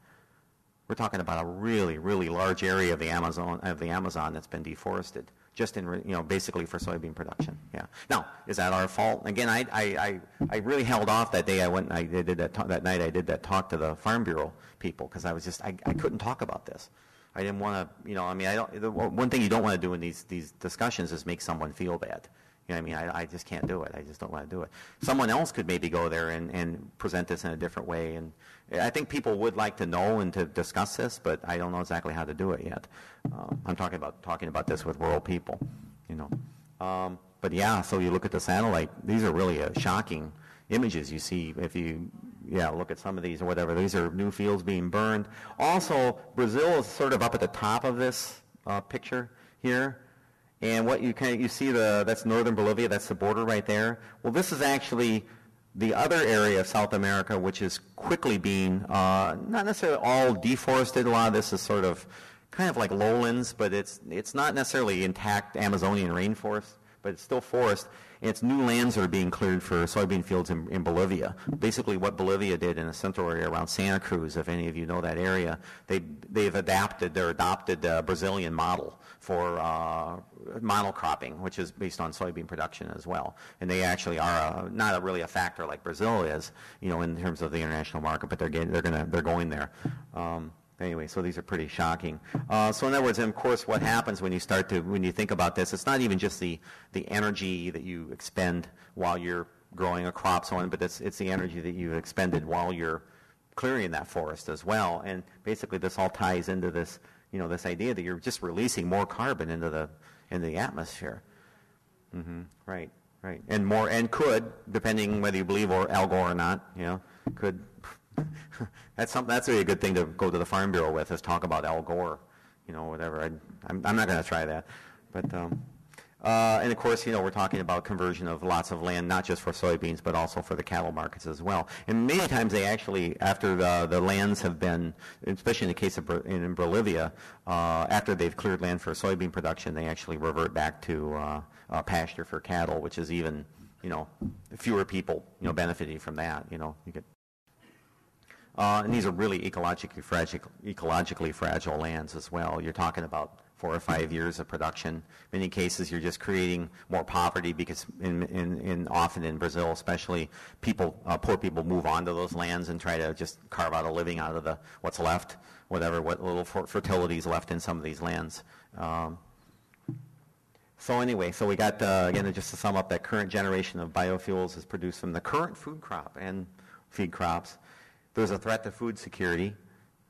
We're talking about a really, really large area of the Amazon that's been deforested, just in basically for soybean production. Yeah. Now, is that our fault? Again, I really held off that day. I went and I did that night. I did that talk to the Farm Bureau people because I was just I couldn't talk about this. I didn't want to. One thing you don't want to do in these discussions is make someone feel bad. I just can't do it. I just don't want to do it. Someone else could maybe go there and present this in a different way. And I think people would like to know and to discuss this, but I don't know exactly how to do it yet. I'm talking about this with rural people, But yeah, so you look at the satellite. These are really shocking images you see if you look at some of these or whatever. These are new fields being burned. Also, Brazil is sort of up at the top of this picture here. And what you see that's northern Bolivia, that's the border right there. Well, this is actually the other area of South America, which is quickly being not necessarily all deforested. A lot of this is sort of kind of like lowlands, but it's not necessarily intact Amazonian rainforest, but it's still forest. And it's new lands that are being cleared for soybean fields in Bolivia. Basically what Bolivia did in the central area around Santa Cruz, if any of you know that area, they've adopted the Brazilian model for monocropping, which is based on soybean production as well. And they actually are not really a factor like Brazil is, in terms of the international market, but they're going there. Anyway, so these are pretty shocking. So in other words, and of course, what happens when you think about this, it's not even just the energy that you expend while you're growing a crop, so on, but it's the energy that you've expended while you're clearing that forest as well. And basically, this all ties into this, this idea that you're just releasing more carbon into the atmosphere. Mm-hmm. Right. And could, depending whether you believe Al Gore or not, could. That's really a good thing to go to the Farm Bureau with, is talk about Al Gore, whatever. I'm not going to try that, but and of course, we're talking about conversion of lots of land, not just for soybeans, but also for the cattle markets as well. And many times they actually, after the lands have been, especially in the case of in Bolivia, after they've cleared land for soybean production, they actually revert back to pasture for cattle, which is even, fewer people, benefiting from that. You get. And these are really ecologically fragile lands as well. You're talking about 4 or 5 years of production. In many cases, you're just creating more poverty because often in Brazil especially, poor people move onto those lands and try to just carve out a living out of what's left, what little fertility is left in some of these lands. So anyway, so we got, again, just to sum up, that current generation of biofuels is produced from the current food crop and feed crops. There's a threat to food security,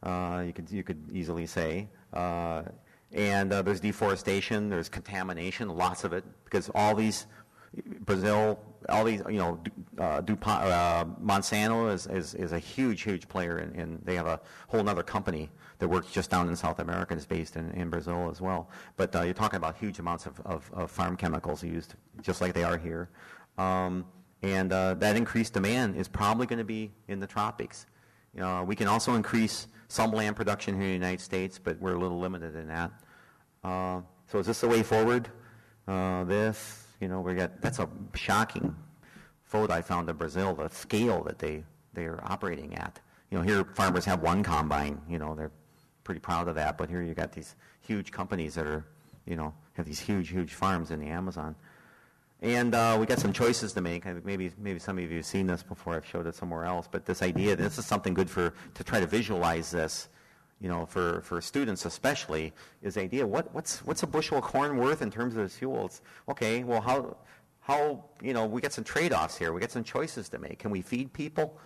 you could easily say. And there's deforestation, there's contamination, lots of it, because all these, Brazil, all these, DuPont, Monsanto is a huge player, and they have a whole other company that works just down in South America, is based in Brazil as well. But you're talking about huge amounts of farm chemicals used, just like they are here. And that increased demand is probably going to be in the tropics. We can also increase some land production here in the United States, but we're a little limited in that. So is this the way forward? That's a shocking photo I found of Brazil, the scale that they're operating at. Here farmers have one combine, they're pretty proud of that, but here you got these huge companies that are, have these huge farms in the Amazon. And we got some choices to make. Maybe some of you have seen this before. I've showed it somewhere else. But this idea, this is something good to try to visualize this, for students especially, is the idea, what's a bushel of corn worth in terms of its fuel? It's, okay, well, how we got some trade-offs here. We got some choices to make. Can we feed people,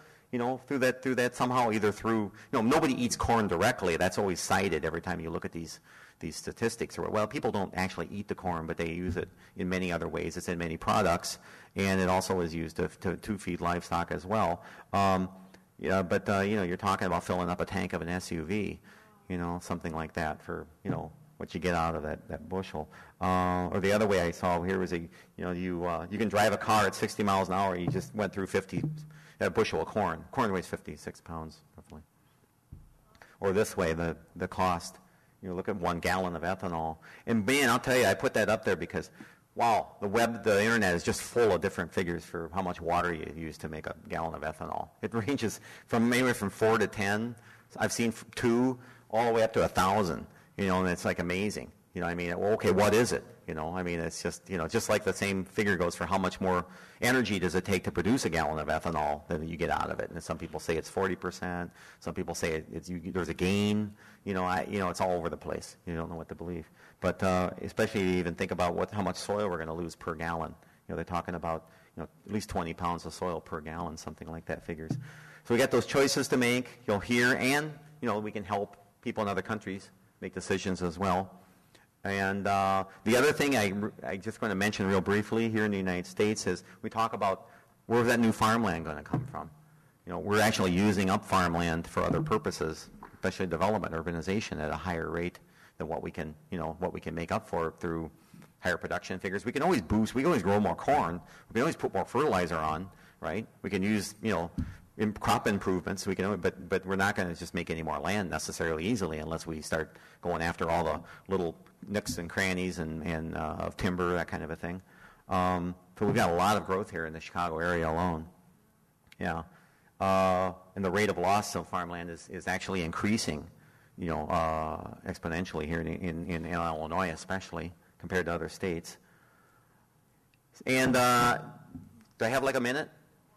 through that somehow, either through, nobody eats corn directly. That's always cited every time you look at these statistics. Well, people don't actually eat the corn, but they use it in many other ways. It's in many products, and it also is used to feed livestock as well. But you're talking about filling up a tank of an SUV, something like that for, what you get out of that bushel. Or the other way I saw here was you can drive a car at 60 miles an hour. You just went through a bushel of corn. Corn weighs 56 pounds, roughly. Or this way, the cost. Look at 1 gallon of ethanol. And man, I'll tell you, I put that up there because, wow, the internet is just full of different figures for how much water you use to make a gallon of ethanol. It ranges from anywhere from 4 to 10. I've seen 2 all the way up to 1,000. And it's like amazing. Okay, what is it? It's just, just like the same figure goes for how much more energy does it take to produce a gallon of ethanol than you get out of it. And some people say it's 40%. Some people say there's a gain. It's all over the place. You don't know what to believe. But especially you even think about how much soil we're going to lose per gallon. They're talking about, at least 20 pounds of soil per gallon, something like that figures. So we got those choices to make. Here, and, we can help people in other countries make decisions as well. And the other thing I just going to mention real briefly here in the United States is we talk about where's that new farmland going to come from. We're actually using up farmland for other purposes, especially development, urbanization, at a higher rate than what we can make up for through higher production figures. We can always boost. We can always grow more corn. We can always put more fertilizer on, right? We can use crop improvements. We can, but we're not going to just make any more land necessarily easily unless we start going after all the little nooks and crannies and of timber, that kind of a thing. So we've got a lot of growth here in the Chicago area alone. Yeah, and the rate of loss of farmland is actually increasing, exponentially here in Illinois, especially compared to other states. And do I have like a minute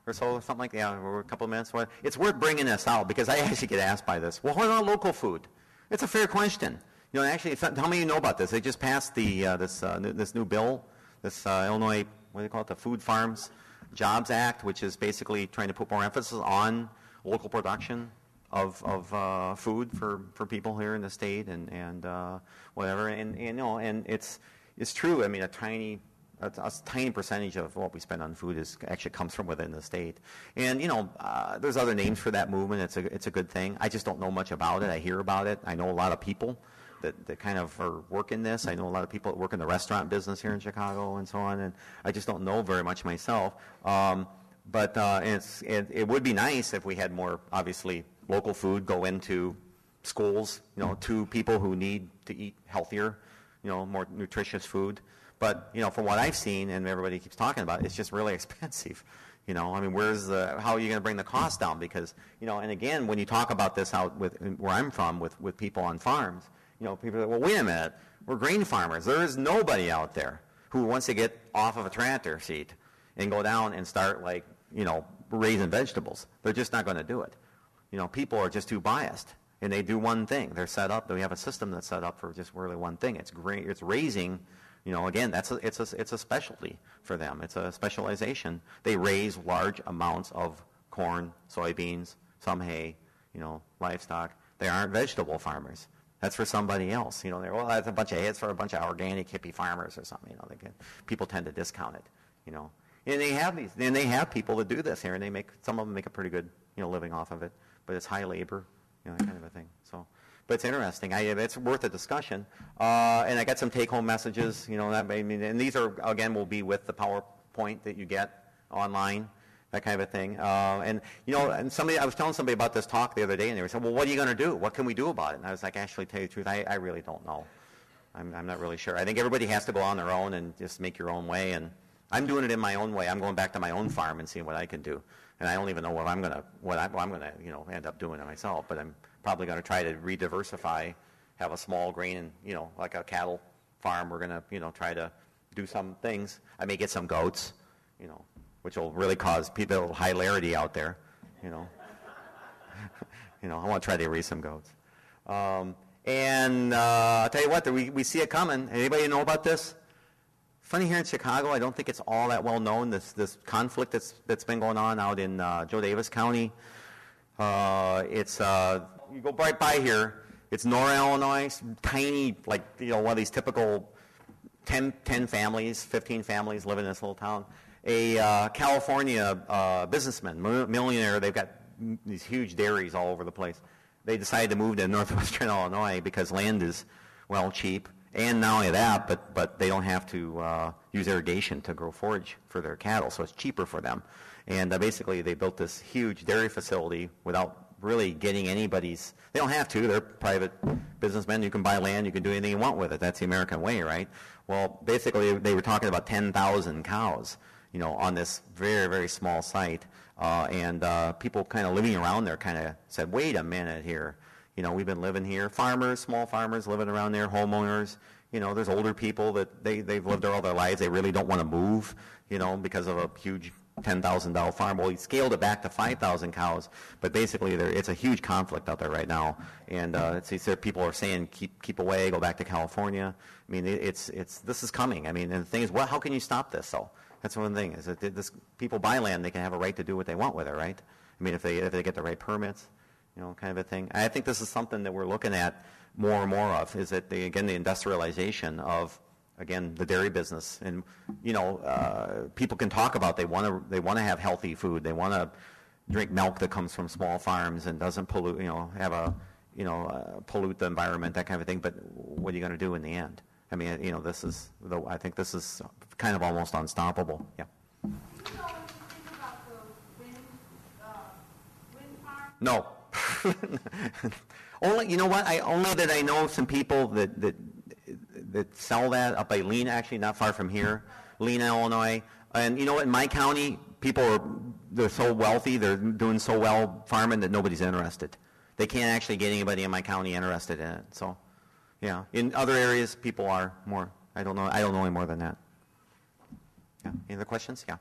or so, something like that? Yeah, we're a couple of minutes. It's worth bringing this out because I actually get asked by this. Well, what about local food? It's a fair question. Actually, how many of you know about this? They just passed this new bill, this Illinois, what do they call it, the Food Farms Jobs Act, which is basically trying to put more emphasis on local production of food for people here in the state and whatever. And it's true. A tiny percentage of what we spend on food actually comes from within the state. And there's other names for that movement. It's a good thing. I just don't know much about it. I hear about it. I know a lot of people that kind of are working this. I know a lot of people that work in the restaurant business here in Chicago and so on, and I just don't know very much myself. But it would be nice if we had more, obviously, local food go into schools, to people who need to eat healthier, more nutritious food. But, from what I've seen, and everybody keeps talking about it, it's just really expensive. How are you going to bring the cost down? Because, and again, when you talk about this out where I'm from with people on farms, people say, well, wait a minute, we're grain farmers. There is nobody out there who wants to get off of a tractor seat and go down and start raising vegetables. They're just not going to do it. People are just too biased, and they do one thing. They're set up. We have a system that's set up for just really one thing. It's raising Again, it's a specialty for them. It's a specialization. They raise large amounts of corn, soybeans, some hay, livestock. They aren't vegetable farmers. That's for somebody else. That's a bunch of hay. It's for a bunch of organic hippie farmers or something. People tend to discount it. And they have people that do this here, and some of them make a pretty good living off of it. But it's high labor, that kind of a thing. So. But it's interesting. It's worth a discussion. And I got some take-home messages. And these are again will be with the PowerPoint that you get online, that kind of a thing. And I was telling somebody about this talk the other day, and they were saying, "Well, what are you going to do? What can we do about it?" And I was like, "Actually, tell you the truth, I really don't know. I'm not really sure. I think everybody has to go on their own and just make your own way. And I'm doing it in my own way. I'm going back to my own farm and seeing what I can do. And I don't even know what I'm gonna end up doing it myself. But I'm probably going to try to re-diversify, have a small grain, like a cattle farm. We're going to, try to do some things. I may get some goats, which will really cause people hilarity out there, I want to try to raise some goats. And I'll tell you what, we see it coming. Anybody know about this? Funny, here in Chicago, I don't think it's all that well known, this conflict that's been going on out in Joe Davis County. You go right by here. It's Nora, Illinois, tiny, one of these typical 10 families, 15 families live in this little town. A California businessman, millionaire, they've got these huge dairies all over the place. They decided to move to northwestern Illinois because land is, cheap. And not only that, but they don't have to use irrigation to grow forage for their cattle, so it's cheaper for them. And basically, they built this huge dairy facility without really getting anybody's. They don't have to. They're private businessmen. You can buy land. You can do anything you want with it. That's the American way, right? Well, basically, they were talking about 10,000 cows, on this very, very small site. And people kind of living around there kind of said, wait a minute here. We've been living here. Farmers, small farmers living around there, homeowners. There's older people that they've lived there all their lives. They really don't want to move, because of a huge $10,000 farm. Well, he scaled it back to 5,000 cows, but basically it's a huge conflict out there right now. And people are saying keep away, go back to California. I mean, this is coming. I mean, and the thing is, how can you stop this? So that's one thing is that people buy land, they can have a right to do what they want with it, right? I mean, if they get the right permits, kind of a thing. I think this is something that we're looking at more and more of. Is that the industrialization of, again, the dairy business, and people can talk about they want to have healthy food, they want to drink milk that comes from small farms and doesn't pollute, pollute the environment, that kind of thing. But what are you going to do in the end? I mean, I think this is kind of almost unstoppable. Yeah. Do you know what you think about the wind farm? No. Only, only that I know some people that sell that up by Lena, actually not far from here, Lena, Illinois. And in my county, they're so wealthy, they're doing so well farming that nobody's interested. They can't actually get anybody in my county interested in it. So, yeah. In other areas, people are more. I don't know any more than that. Yeah. Any other questions? Yeah.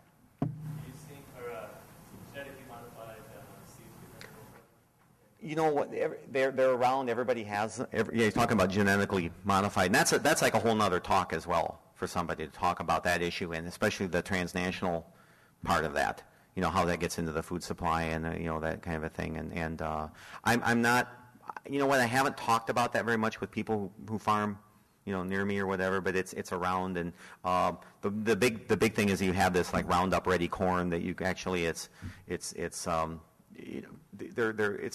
You know what? They're around. Everybody has. You're talking about genetically modified, and that's like a whole nother talk as well for somebody to talk about that issue, and especially the transnational part of that. How that gets into the food supply and that kind of a thing. And I'm not. I haven't talked about that very much with people who farm, near me or whatever. But it's around, and the big thing is you have this like Roundup Ready corn that you actually it's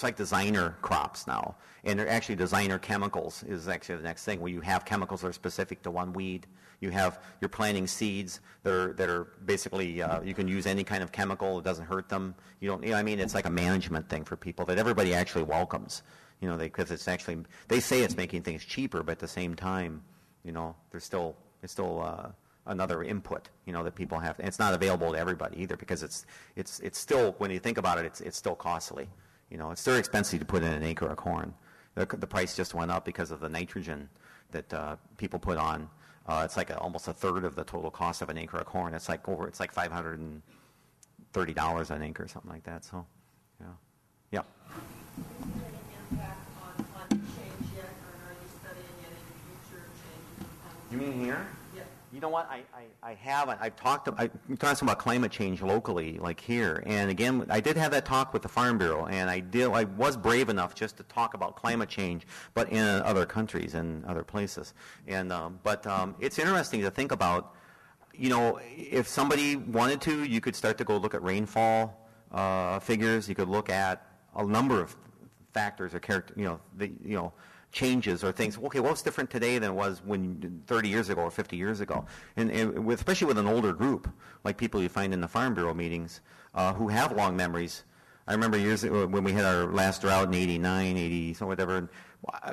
like designer crops now, and they're actually designer chemicals is actually the next thing, where you have chemicals that are specific to one weed. You're planting seeds that are basically you can use any kind of chemical. It doesn't hurt them. It's like a management thing for people that everybody actually welcomes. Because it's actually, they say it's making things cheaper, but at the same time, it's still another input, that people have. And it's not available to everybody either, because it's still, when you think about it, it's still costly. It's very expensive to put in an acre of corn. The price just went up because of the nitrogen that people put on. It's like almost a third of the total cost of an acre of corn. It's like $530 an acre, something like that. So, yeah. Is there any impact on climate change yet, or are you studying any future changes in climate change? You mean here? Yeah. You know what? I haven't. I'm talking about climate change locally, like here. And again, I did have that talk with the Farm Bureau, and I was brave enough just to talk about climate change, but in other countries and other places. And but it's interesting to think about. You know, if somebody wanted to, you could start to go look at rainfall figures. You could look at a number of factors or changes or things. Okay, what's different today than it was when 30 years ago or 50 years ago? And especially with an older group, like people you find in the Farm Bureau meetings who have long memories. I remember years ago when we had our last drought in 89, 80, so whatever. And,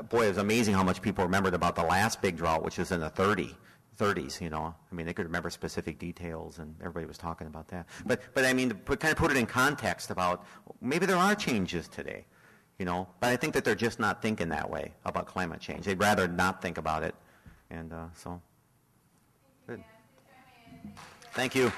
boy, it was amazing how much people remembered about the last big drought, which was in the 30s, you know. I mean, they could remember specific details, and everybody was talking about that. But I mean, to kind of put it in context about maybe there are changes today. You know, but I think that they're just not thinking that way about climate change. They'd rather not think about it, and so. Good. Thank you.